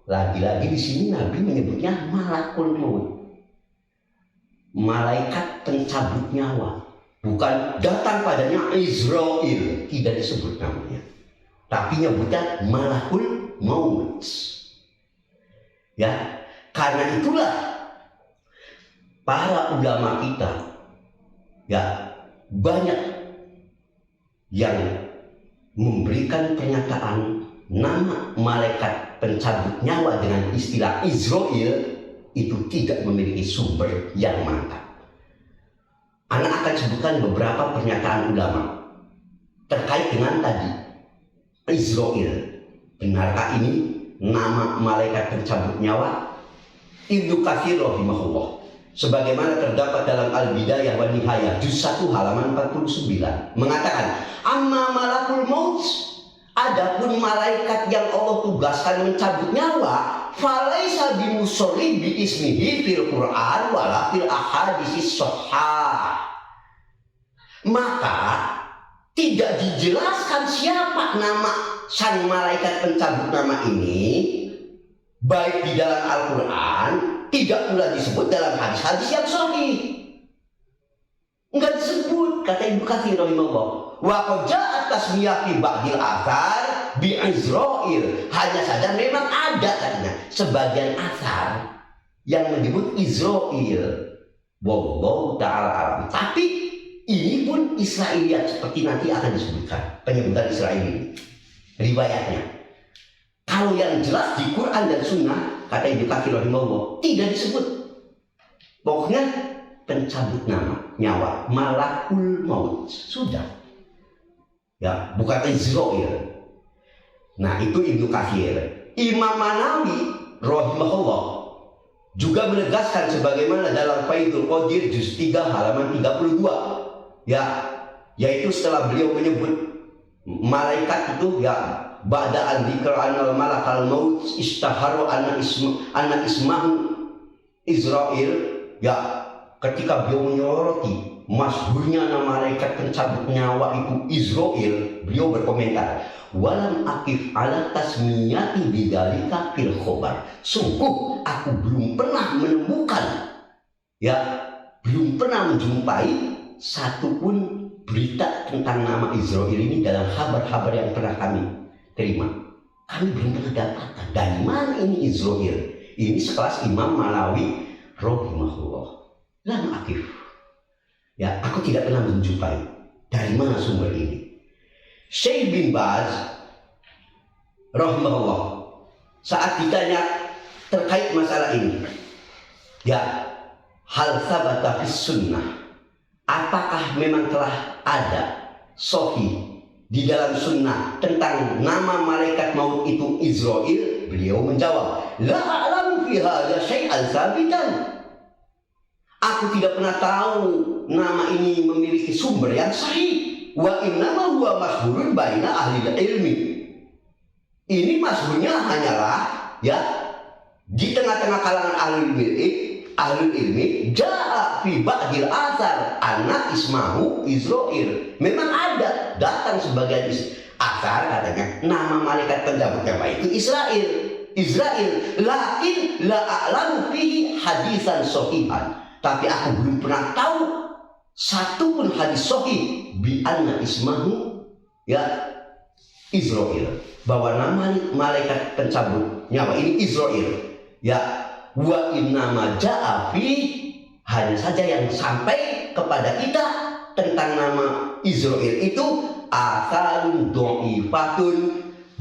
Lagi-lagi di sini Nabi menyebutnya malakul maut, malaikat pencabut nyawa. Bukan datang padanya Israel, tidak disebut namanya, tapi nyebutnya malakul maut. Ya, karena itulah para ulama kita ya banyak yang memberikan pernyataan nama malaikat pencabut nyawa dengan istilah Israel itu tidak memiliki sumber yang mantap. Anak akan sebutkan beberapa pernyataan ulama terkait dengan tadi Israel. Benarkah ini nama malaikat pencabut nyawa? Ibnu Katsir rahimahullah, sebagaimana terdapat dalam Al-Bidayah wa Nihayah juz 1 halaman 49 mengatakan, amma malakul maut, adapun malaikat yang Allah tugaskan mencabut nyawa, falaisa bimusorri bi ismihi fil Quran wala fil ahaditsis shahhah. Maka tidak dijelaskan siapa nama sang malaikat pencabut nama ini, baik di dalam Al-Quran, tidak pula disebut dalam hadis-hadis yang sahih. Enggak disebut, kata Ibnu Katsir rahimahullah. Wa qad ja'at tasmiyah fi ba'dil athar bi Israil. Hanya saja memang ada katanya sebagian athar yang menyebut Israil. Wallahu ta'ala alam. Tapi ini pun Israiliyat, seperti nanti akan disebutkan penyebutan Israil ini, riwayatnya. Kalau yang jelas di Quran dan Sunnah, kata Ibnu Katsir rahimahullah, tidak disebut. Pokoknya pencabut nyawa, malakul maut, sudah. Ya, bukan Israil. Nah, itu Ibnu Katsir. Imam Manawi rahimahullah juga menegaskan sebagaimana dalam Faidul Qadir juz 3 halaman 32. Ya, yaitu setelah beliau menyebut malaikat itu ya ba'da an dzikra anal malakal maut istaharu anna ismahu Israil, ya ketika beliau menyoroti masyhurnya nama malaikat pencabut nyawa itu Israil, beliau berkomentar, walam akif ala tasmiyati bidzalika fil khobar. Sungguh aku belum pernah menemukan, ya belum pernah menjumpai satupun berita tentang nama Israil ini dalam kabar-kabar yang pernah kami terima. Kami belum pernah dapatkan dari mana ini Israil. Ini sekelas Imam Manawi rahimahullah. lam akif. Ya, aku tidak pernah menjumpai. Dari mana sumber ini? Syekh bin Baz rahimahullah saat ditanya terkait masalah ini, ya, hal sabata fis sunnah, apakah memang telah ada sahih di dalam sunnah tentang nama malaikat maut itu Israel? Beliau menjawab, la a'lamu fi hadza syai'an sabitan. Aku tidak pernah tahu nama ini memiliki sumber yang sahih. Wa innama huwa masyhurun baina ahli ilmi. Ini masyhurnya hanyalah, ya, di tengah-tengah kalangan ahli ilmi ja'a fi ba'dil athar anak ismahu Israel. Memang ada datang sebagian asar katanya nama malaikat pencabut nyawa itu Israel. Lakin la a'lamu fihi hadisan sahihan. Tapi aku belum pernah tahu satu pun hadis sahih bi anna ismahu, ya, Israel, bahwa nama malaikat pencabut nyawa ini Israel. Ya, wa innama ja'a fi, hanya saja yang sampai kepada kita tentang nama Israel itu asarun dha'ifatun,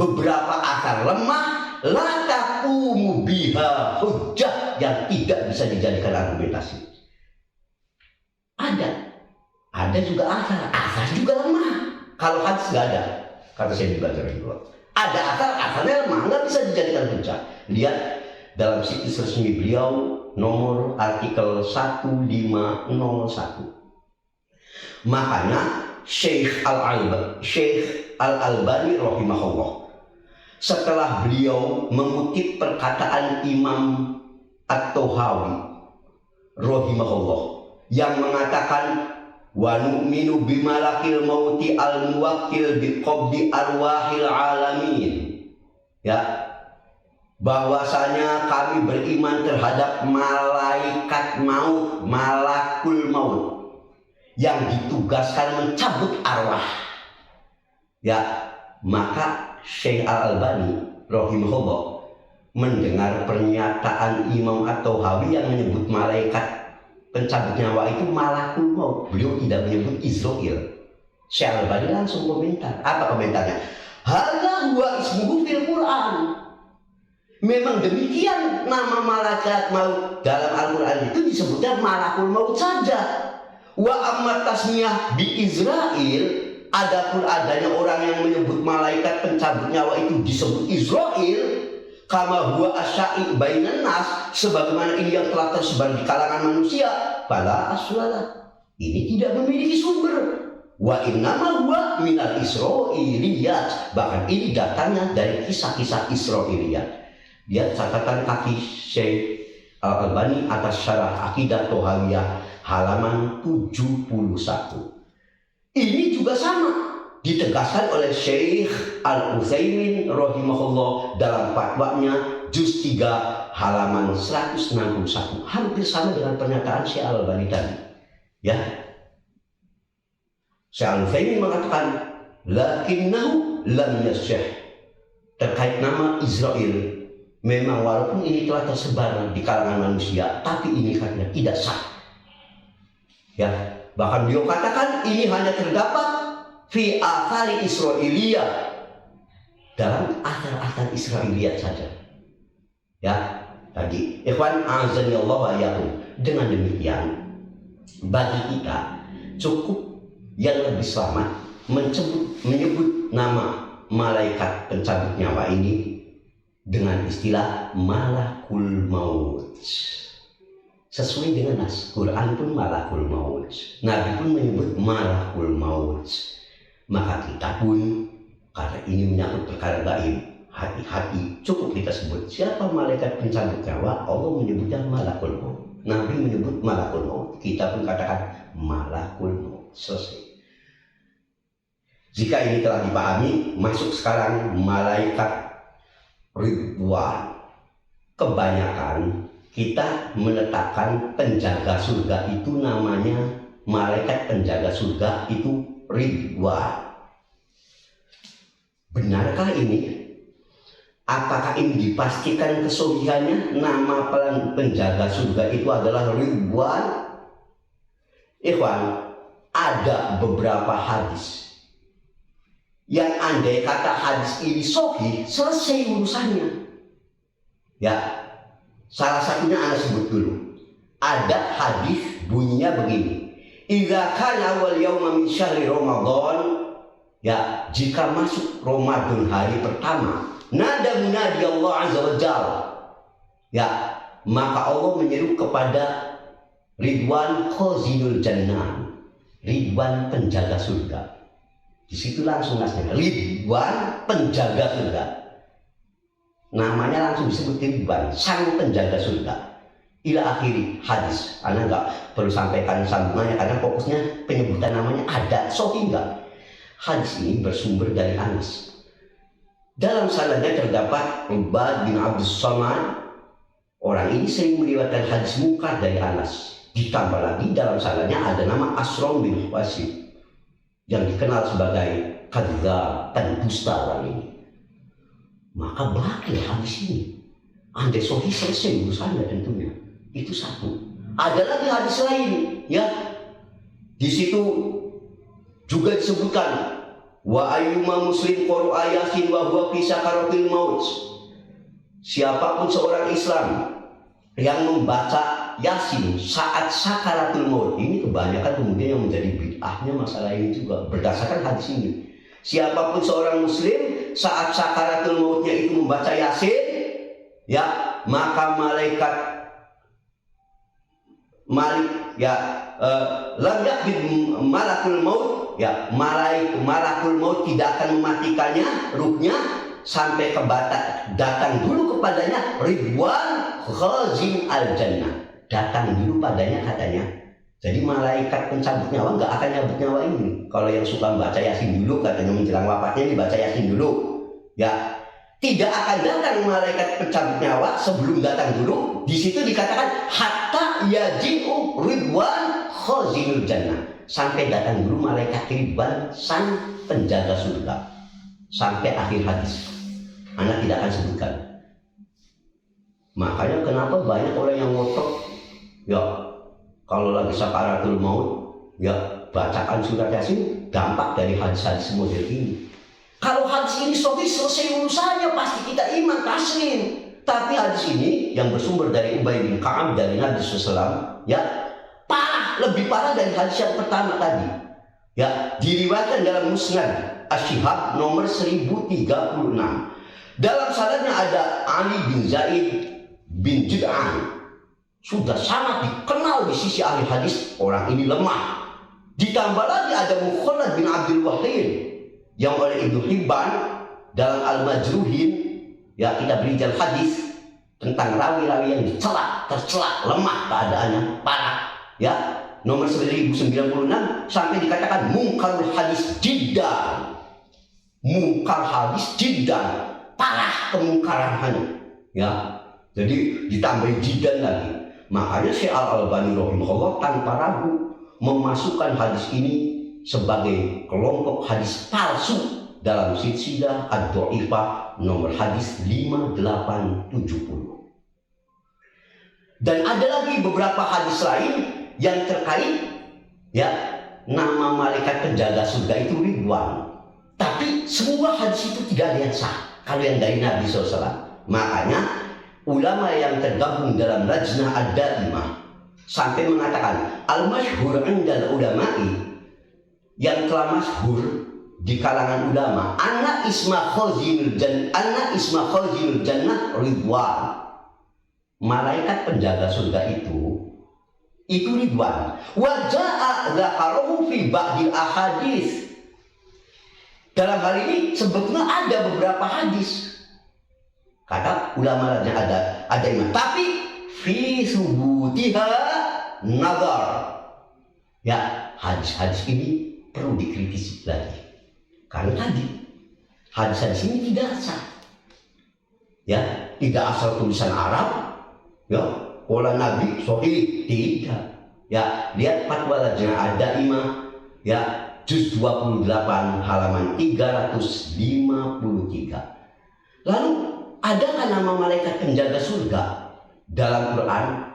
beberapa asar lemah, la taqumu biha hujjah, yang tidak bisa dijadikan argumentasi. Ada juga asar juga lemah. Kalau hadis nggak ada, kata saya juga ada asarnya lemah, nggak bisa dijadikan hujjah. Lihat dalam situs resmi beliau, nomor artikel 1501. Makanya Syekh Al-Albani rahimahullah, setelah beliau mengutip perkataan Imam At-Tahawi rahimahullah yang mengatakan wa nu'minu bimalakil mauti al-muwakkil biqabdi arwahil alamin, ya, bahwasanya kami beriman terhadap malaikat maut, malakul maut, yang ditugaskan mencabut arwah. Ya, maka Syekh Al-Albani rahimahullah mendengar pernyataan Imam At-Tahawi yang menyebut malaikat pencabut nyawa itu malakul maut, beliau tidak menyebut Israel. Syekh Al-Albani langsung komentar. Apa komentarnya? Hadza huwa ismuhu fil Quran. Memang demikian nama malaikat maut dalam Al-Quran itu disebutnya malakul maut saja. Wa amma tasmiyah bi Israel, adapun adanya orang yang menyebut malaikat pencabut nyawa itu disebut Israel, kama huwa asya'i bainan nas, sebagaimana ini yang telah tersebar di kalangan manusia, fala aslalah, ini tidak memiliki sumber. Wa innama huwa minal Israiliyat, bahkan ini datangnya dari kisah-kisah Israiliyat. Lihat catatan kaki Syekh Al-Albani atas syarah Aqidah Thahawiyah halaman 71. Ini juga sama ditegaskan oleh Syekh Al-Utsaimin rahimahullah dalam fatwanya juz 3 halaman 161, hampir sama dengan pernyataan Syekh Al-Albani tadi. Ya, Syekh Al-Utsaimin mengatakan lakinnahu lam yasih, terkait nama Israel, memang walaupun ini telah tersebar di kalangan manusia, tapi ini katanya tidak sah. Ya, bahkan beliau katakan ini hanya terdapat fi athari Israiliyah, dalam asar-asar Israiliyat saja. Ya, tadi ikhwan azani Allah wa iyyakum. Dengan demikian bagi kita cukup yang lebih selamat menyebut nama malaikat pencabut nyawa ini dengan istilah malakul maut. Sesuai dengan nas, Quran pun malakul maut, Nabi pun menyebut malakul maut. Maka kita pun, karena ini menyangkut perkara gaib, hati-hati, cukup kita sebut siapa malaikat pencabut nyawa, Allah menyebutnya malakul maut, Nabi menyebut malakul maut, kita pun katakan malakul maut. Selesai. Jika ini telah dipahami, masuk sekarang malaikat Ridwan. Kebanyakan kita menetapkan penjaga surga itu namanya malaikat penjaga surga itu Ridwan. Benarkah ini? Apakah ini dipastikan kesohihannya? Nama penjaga surga itu adalah Ridwan? Ikhwan, ada beberapa hadis yang andai kata hadis ini sahih, selesai urusannya. Ya, salah satunya Anda sebut dulu. Ada hadis bunyinya begini. Idza kana awal yauma min syahri Ramadan, ya, jika masuk Ramadan hari pertama, nada munadi Allah azza wa jalla, ya, maka Allah menyeru kepada Ridwan khazinul jannah, Ridwan penjaga surga. Di situ langsung nasnya Ridwan penjaga surga. Namanya langsung disebut Ridwan, sang penjaga surga. Ila akhiri hadis. Anda nggak perlu sampaikan sambungannya karena fokusnya penyebutan namanya ada. Sahih enggak? Hadis ini bersumber dari Anas. Dalam sanadnya terdapat Ubad bin Abdus Samad. Orang ini sering meriwayatkan hadis mungkar dari Anas. Ditambah lagi dalam sanadnya ada nama Asrom bin Wasid yang dikenal sebagai kadzdzab, pendusta orang ini. Maka bakal hadis ini. Andai sahih selesai urusannya tentunya. Itu satu. Ada lagi hadis lain, ya. Di situ juga disebutkan wa ayyuma muslim qara'a yasin wa huwa fi sakaratil maut. Siapapun seorang Islam yang membaca Yasin saat sakaratul maut, ini kebanyakan kemudian yang menjadi bid'ahnya masalah ini juga berdasarkan hadis ini. Siapapun seorang muslim saat sakaratul mautnya itu membaca Yasin, ya, maka malaikat lam yakbid malakul maut, ya, malakul maut tidak akan mematikannya ruhnya sampai datang dulu kepadanya Ridwan khazin al jannah, datang dulu padanya katanya. Jadi malaikat pencabut nyawa nggak akan nyabut nyawa ini. Kalau yang suka baca Yasin dulu, katanya menjelang wafatnya dibaca Yasin dulu, ya, tidak akan datang malaikat pencabut nyawa sebelum datang dulu. Di situ dikatakan hatta yaji'u Ridwan khazinul jannah, sampai datang dulu malaikat Ridwan sang penjaga surga, sampai akhir hadis. Anda tidak akan sebutkan. Makanya kenapa banyak orang yang ngotot, ya, kalau lagi sakaratul maut, ya, bacakan surat Yasin, dampak dari hadis-hadis model ini. Kalau hadis ini sahih, selesai urusannya, pasti kita iman taslim. Tapi hadis ini yang bersumber dari Ubay bin Ka'ab dari Nabi SAW, ya, parah, lebih parah dari hadis yang pertama tadi. Ya, diriwayatkan dalam Musnad Asy-Syihab nomor 1036. Dalam sanadnya ada Ali bin Zaid bin Jud'an. Sudah sangat dikenal di sisi ahli hadis, orang ini lemah. Ditambah lagi ada Mukhallad bin Abdul Wahid yang oleh Ibnu Hibban dalam Al-Majruhin, ya, kita berinjal hadis tentang rawi-rawi yang tercelak, lemah keadaannya, parah, ya, nomor 1096 sampai dikatakan mungkarul hadis jiddan, mungkar hadis jiddan, parah kemungkarannya, ya. Jadi ditambah jiddan lagi. Makanya Syekh Al-Albani rahimahullah tanpa ragu memasukkan hadis ini sebagai kelompok hadis palsu dalam silsilah ad-dhaifah nomor hadis 5870. Dan ada lagi beberapa hadis lain yang terkait, ya, nama malaikat penjaga surga itu Ridwan. Tapi semua hadis itu tidak ada yang sah kalau yang dari Nabi SAW. Makanya ulama yang tergabung dalam Lajnah Ad-Daimah sampai mengatakan al-masyhur indal ulama'i, yang telah masyhur di kalangan ulama, anna isma khazinul jannah Ridwan, malaikat penjaga surga itu Ridwan. Wa jaa dzakarahu fi ba'dil ahadits. Dalam hal ini sebetulnya ada beberapa hadis, kata ulama lainnya ada iman, tapi fi subutiha nazar, ya, hadis-hadis ini perlu dikritisi lagi karena tadi hadis-hadis ini tidak sah, ya, tidak asal tulisan Arab, ya, qala Nabi sahih, tidak, ya. Lihat Fatwa Lajnah Ad-Daimah, ya, juz 28 halaman 353. Lalu adakah nama malaikat penjaga surga dalam Quran?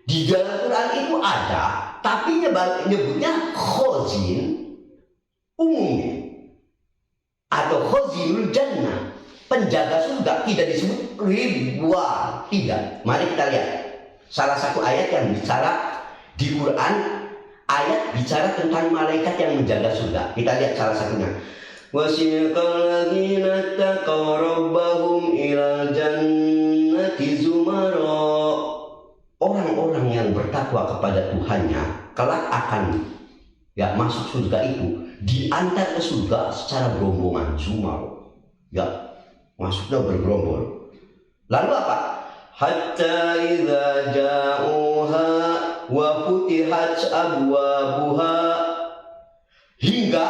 Di dalam Quran itu ada, tapi nyebutnya khozin umumnya atau khozinul jannah, penjaga surga, tidak disebut ridwan, tidak. Mari kita lihat salah satu ayat yang bicara di Quran, ayat bicara tentang malaikat yang menjaga surga. Kita lihat salah satunya. Wasiqal ladzina taqaw rabbahum ilal jannati zumara. Orang-orang yang bertakwa kepada Tuhannya kelak akan masuk surga itu, diantar ke surga secara berombongan, zumar. Masuknya bergerombol. Lalu apa? Hatta idza ja'uha wa futihat abwabuha, hingga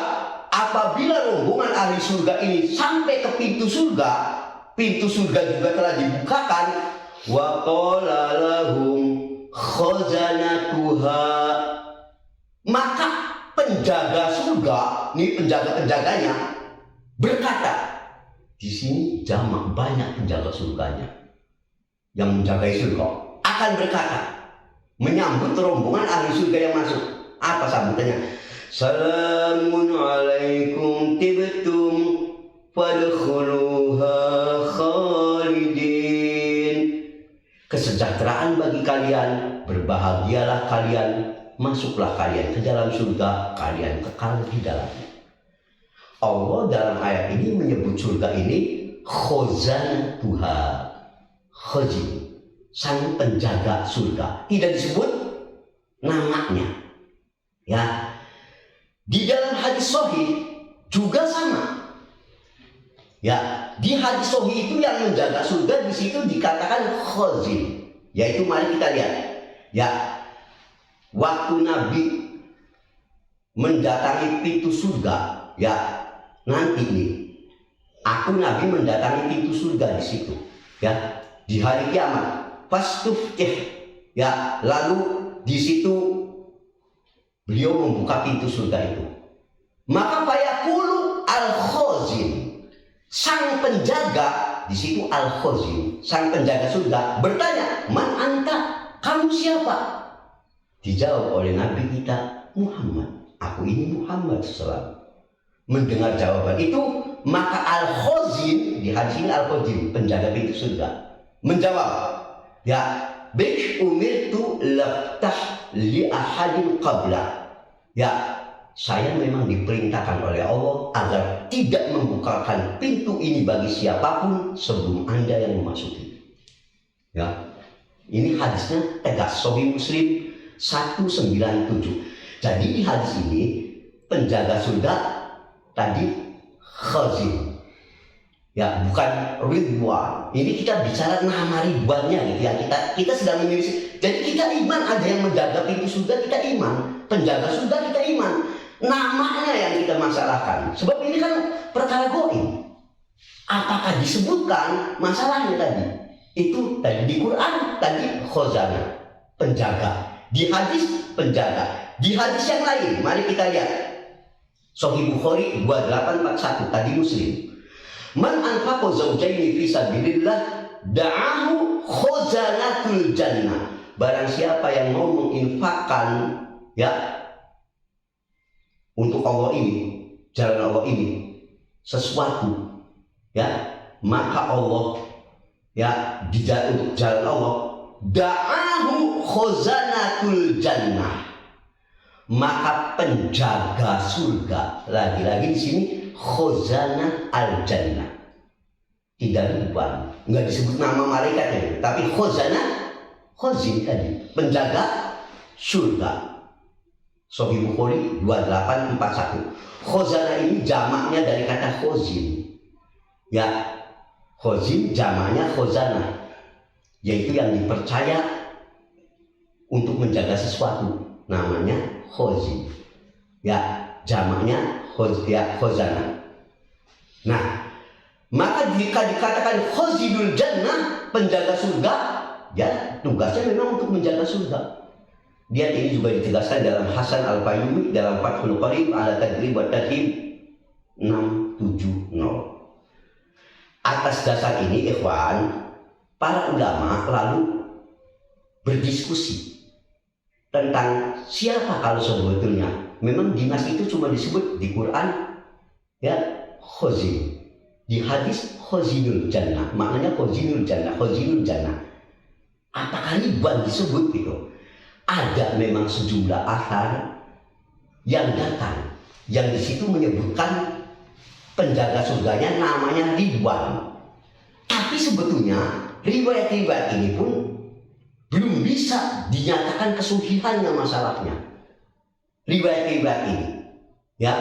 apabila rombongan ahli surga ini sampai ke pintu surga juga telah dibukakan. Wa qala lahum khazanatuha, maka penjaga surga, ini penjaga-penjaganya berkata, di sini jamak banyak penjaga surganya yang menjaga surga, akan berkata menyambut rombongan ahli surga yang masuk. Apa sambutannya? Salamun alaikum tibtum fadkhuluha khalidin. Kesejahteraan bagi kalian, berbahagialah kalian, masuklah kalian ke dalam surga, kalian kekal di dalamnya. Allah dalam ayat ini menyebut surga ini khazanatuha, khazin, sang penjaga surga. Tidak disebut namanya. Ya. Di dalam hadis sahih juga sama. Ya, di hadis sahih itu yang menjaga surga di situ dikatakan khazin. Yaitu mari kita lihat. Ya. Waktu Nabi mendatangi pintu surga, nanti nih, Nabi mendatangi pintu surga di situ, di hari kiamat. Lalu di situ beliau membuka pintu surga itu. Maka fayaqulu al-khazin, sang penjaga di situ, al-khazin, sang penjaga surga bertanya, "Man anta? Kamu siapa?" Dijawab oleh Nabi kita, "Muhammad, aku ini Muhammad SAW." Mendengar jawaban itu, maka al-khazin, di hadis ini al-khazin, penjaga pintu surga, menjawab, "Bik umirtu laftah li ahadin qabla." Saya memang diperintahkan oleh Allah agar tidak membukakan pintu ini bagi siapapun sebelum Anda yang memasuki. Ini hadisnya tegas, Sahih Muslim 197. Jadi di hadis ini penjaga surga tadi khazin, bukan ridwan. Ini kita bicara nama ridwannya gitu ya. Kita sedang memilih. Jadi kita iman ada yang menjaga pintu surga, kita iman. Penjaga surga kita iman. Namanya yang kita masalahkan. Sebab ini kan perkara gaib. Apakah disebutkan masalahnya tadi? Itu tadi di Quran tadi khazanah, penjaga. Di hadis penjaga. Di hadis yang lain, mari kita lihat. Sahih Bukhari 2841 tadi Muslim. Man anfaqa zawjaini fi sabilillah da'ahu khazanatul jannah. Barang siapa yang mau menginfakkan untuk Allah ini, jalan Allah ini sesuatu, maka Allah untuk jalan Allah, da'ahu khazanatul jannah, maka penjaga surga. Lagi-lagi di sini khazanah al jannah, tidak ribuan, nggak disebut nama malaikatnya, tapi khazin tadi, penjaga surga. Sahih Bukhari 2841. Khazanah ini jamaknya dari kata khazin. Khazin jamaknya khazanah, yaitu yang dipercaya untuk menjaga sesuatu, namanya khazin. Jamaknya khazanah. Nah, maka jika dikatakan khazinul jannah, penjaga surga, tugasnya memang untuk menjaga surga. Dia ini juga ditegaskan dalam Hasan Al-Fayyumi dalam Fathul Qarib ala Tadrib wa Tarhib 670. Atas dasar ini, ikhwan, para ulama lalu berdiskusi tentang siapa kalau sebetulnya memang dinas itu cuma disebut di Quran ya khazin, di hadis khazinul jannah, maknanya khazinul jannah. Apakah ribuan disebut gitu? Ada memang sejumlah asar yang datang yang di situ menyebutkan penjaga surganya namanya Ridwan. Tapi sebetulnya riwayat-riwayat ini pun belum bisa dinyatakan kesuhihannya masalahnya. Riwayat-riwayat ini, ya,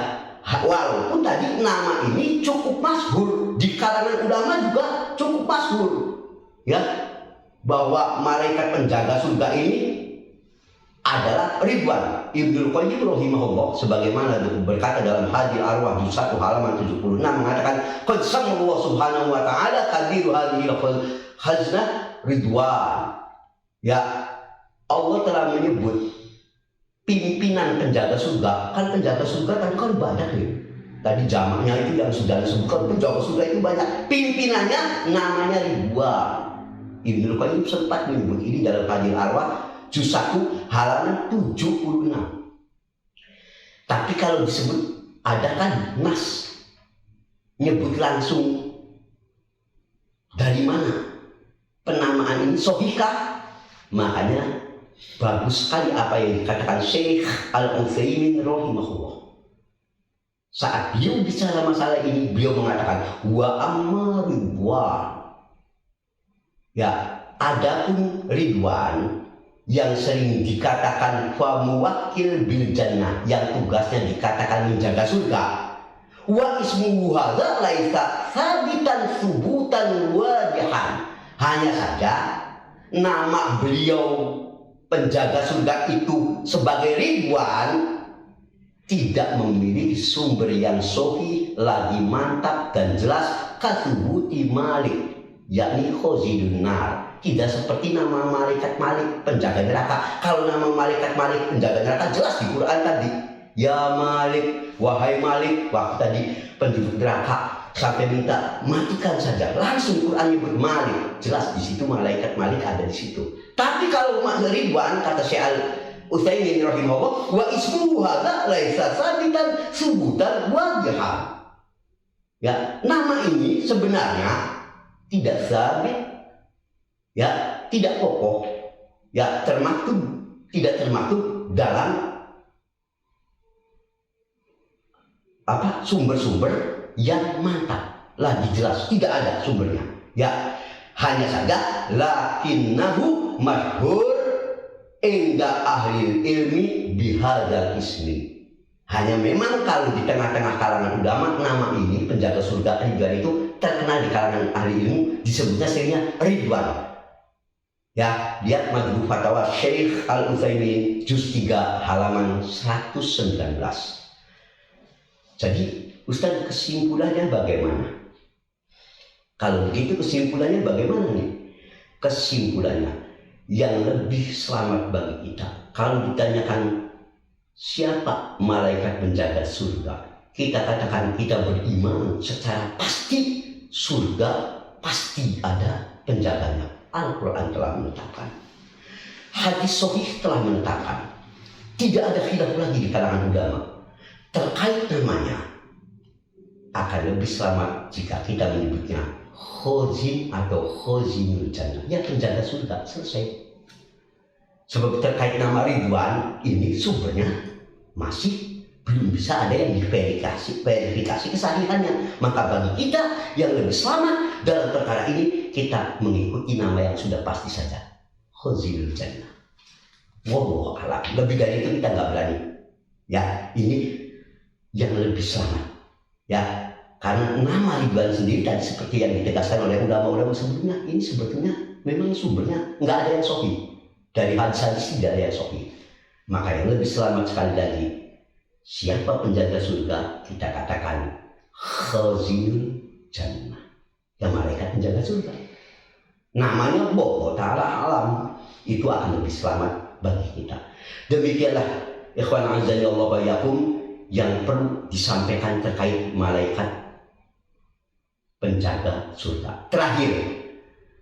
walaupun tadi nama ini cukup masyhur di kalangan ulama juga cukup masyhur, ya, bahwa malaikat penjaga surga ini adalah Ridwan. Ibnu Qayyim rahimahullah sebagaimana berkata dalam Hadil Arwah juz 1 halaman 76 mengatakan qad Allah subhanahu wa ta'ala qadiru hadhil khaznah Ridwan. Ya, Allah telah menyebut pimpinan penjaga surga. Kan penjaga surga kan banyak nih. Tadi jamaknya itu yang sudah disebutkan, penjaga surga itu banyak. Pimpinannya namanya Ridwan. Ibnu Qayyim sempat menyebut ini dalam Hadil Arwah juz 1 halaman 76. Tapi kalau disebut ada kan nas nyebut langsung dari mana penamaan ini sahihkah? Makanya bagus sekali apa yang dikatakan Syekh Al-Utsaimin rahimahullah. Saat beliau bicara masalah ini, beliau mengatakan wa amma Ridwan. Ya, adapun Ridwan yang sering dikatakan fa muwakkil bil jannah, yang tugasnya dikatakan menjaga surga. Wa ismuhu hadza laisa sabitan subutan wadihan. Hanya saja nama beliau penjaga surga itu sebagai Ridwan tidak memiliki sumber yang sahih lagi mantap dan jelas kasubuti Malik, yakni khazinun nar. Tidak seperti nama malaikat Malik penjaga neraka. Kalau nama malaikat Malik penjaga neraka jelas di Quran tadi. Ya Malik, wahai Malik, waktu tadi penduduk neraka sampai minta matikan saja, langsung Quran nyebut Malik, jelas di situ malaikat Malik ada di situ. Tapi kalau Ridwan kata Syekh Al-Utsaimin rahimahullah wa ismuhu hadza laisa sabitan subutan wajhan. Ya, nama ini sebenarnya tidak sabit, ya, tidak kokoh, ya, tidak termaktub dalam sumber-sumber yang mantap, lagi jelas tidak ada sumbernya, ya, hanya saja lakinnahu masyhur inda ahli ilmi bihadzal ismi. Hanya memang kalau di tengah-tengah kalangan ulama nama ini penjaga surga Ridwan itu terkenal di kalangan ahli ilmu, disebutnya seringnya Ridwan. Ya, lihat Majmu' Fatawa Syekh Al-Utsaimin juz 3 halaman 119. Jadi, Ustaz, kesimpulannya bagaimana? Kalau begitu kesimpulannya bagaimana nih? Kesimpulannya yang lebih selamat bagi kita kalau ditanyakan siapa malaikat penjaga surga, kita katakan kita beriman secara pasti surga pasti ada penjaganya. Al-Quran telah menetapkan, hadis sahih telah menetapkan, tidak ada khilaf lagi di kalangan ulama terkait namanya. Akan lebih selamat jika kita menyebutnya khazin atau khazinul jannah, ya penjaga surga, selesai. Sebab terkait nama Ridwan ini sumbernya masih belum bisa ada yang verifikasi kesahihannya. Maka bagi kita yang lebih selamat dalam perkara ini, kita mengikuti nama yang sudah pasti saja, khazinul jannah. Wallahu a'lam. Lebih dari itu kita nggak berani. Ya, ini yang lebih selamat. Ya, karena nama Ridwan sendiri tadi seperti yang ditegaskan oleh ulama-ulama sebelumnya, ini sebetulnya memang sumbernya nggak ada yang sahih. Dari hadis tidak ada yang sahih. Maka yang lebih selamat sekali lagi, siapa penjaga surga, kita katakan khazinul jannah, yang malaikat penjaga surga. Namanya Allah Ta'ala alam, itu akan lebih selamat bagi kita. Demikianlah ikhwan azza wa yakum yang perlu disampaikan terkait malaikat penjaga surga. Terakhir,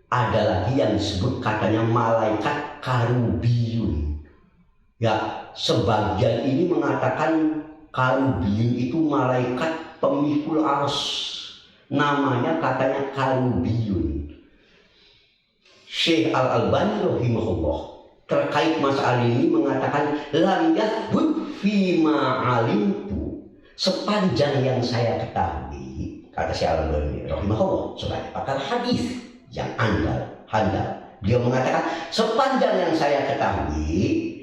ada lagi yang disebut katanya malaikat karubiyun. Ya, sebagian ini mengatakan Karubiyun itu malaikat pemikul arsy. Namanya katanya Karubiyun. Syekh Al-Albani rahimahullah terkait masalah ini mengatakan lam yathbut fima alimtu, sepanjang yang saya ketahui, kata Syekh Al-Albani rahimahullah sebagai pakar hadis yang handal. Dia mengatakan sepanjang yang saya ketahui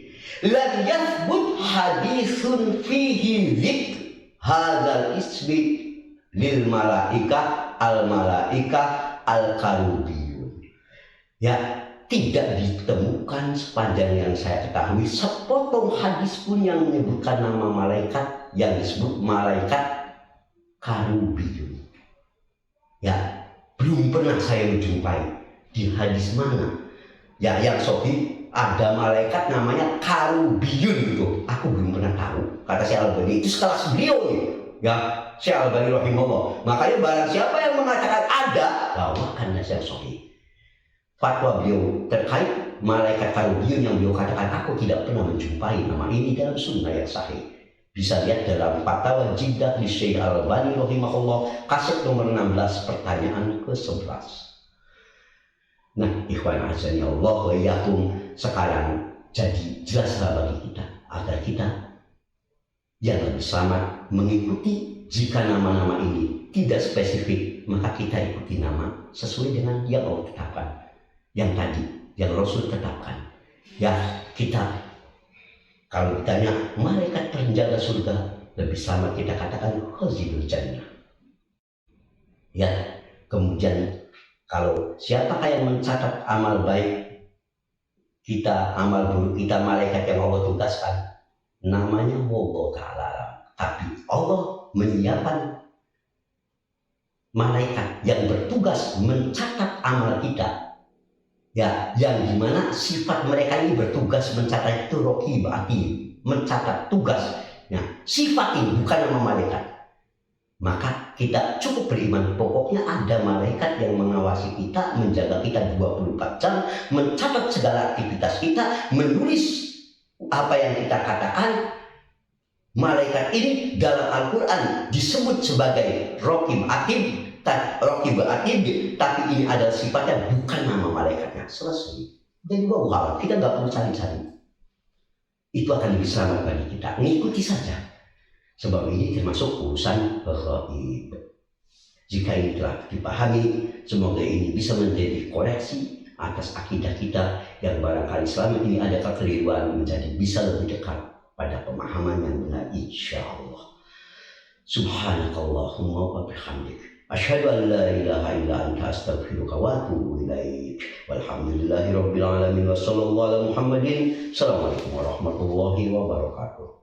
lam yathbut hadisun fihi dzikr hadzal ismi lil malaika al karubiyun. Ya, tidak ditemukan sepanjang yang saya ketahui sepotong hadis pun yang menyebutkan nama malaikat yang disebut malaikat karubiyun. Ya, belum pernah saya menjumpai di hadis mana ya yang sahih ada malaikat namanya Karubiyun itu. Aku belum pernah tahu. Kata Syekh Al-Albani, itu sekelas beliau nih. Ya, Syekh Al-Albani rahimahullah. Makanya barang siapa yang mengatakan ada, bawakan nasihat sahih. Fatwa beliau terkait malaikat Karubiyun yang beliau katakan, aku tidak pernah menjumpai nama ini dalam sunnah yang sahih. Bisa lihat dalam Fatwa Jiddah di Syekh Al-Albani rahimahullah, kaset nomor 16, pertanyaan ke-11. Nah, ikhwan azani Allah wa iyyakum, sekarang jadi jelaslah bagi kita agar kita yang lebih selamat mengikuti. Jika nama-nama ini tidak spesifik, maka kita ikuti nama sesuai dengan yang Allah tetapkan, yang tadi, yang Rasul tetapkan. Ya, kita kalau ditanya malaikat penjaga surga, lebih selamat kita katakan khazinul jannah. Ya, kemudian kalau siapakah yang mencatat amal baik kita, amal buruk kita, malaikat yang Allah tugaskan, namanya Allah Ta'ala. Tapi Allah menyiapkan malaikat yang bertugas mencatat amal kita. Ya, yang dimana sifat mereka ini bertugas mencatat itu raqib atid, mencatat tugas. Nah, sifat ini bukan nama malaikat. Maka kita cukup beriman, pokoknya ada malaikat yang mengawasi kita, menjaga kita 24 jam, mencatat segala aktivitas kita, menulis apa yang kita katakan. Malaikat ini dalam Al-Quran disebut sebagai Raqib Atid, tapi ini adalah sifatnya, bukan nama malaikatnya. Selesai. Dan bahwa kita nggak perlu cari-cari. Itu akan lebih selamat bagi kita. Ngikuti saja. Sebab ini termasuk urusan ghaib. Jika ini telah dipahami, semoga ini bisa menjadi koreksi atas akidah kita yang barangkali selama ini ada kekeliruan, menjadi bisa lebih dekat pada pemahaman yang benar, insyaallah. Subhanakallahumma wa bihamdik, asyhadu an la ilaha illa anta, astaghfiruka wa atubu ilaik. Walhamdulillahirabbil alamin, wassallallahu ala Muhammadin. Assalamualaikum warahmatullahi wabarakatuh.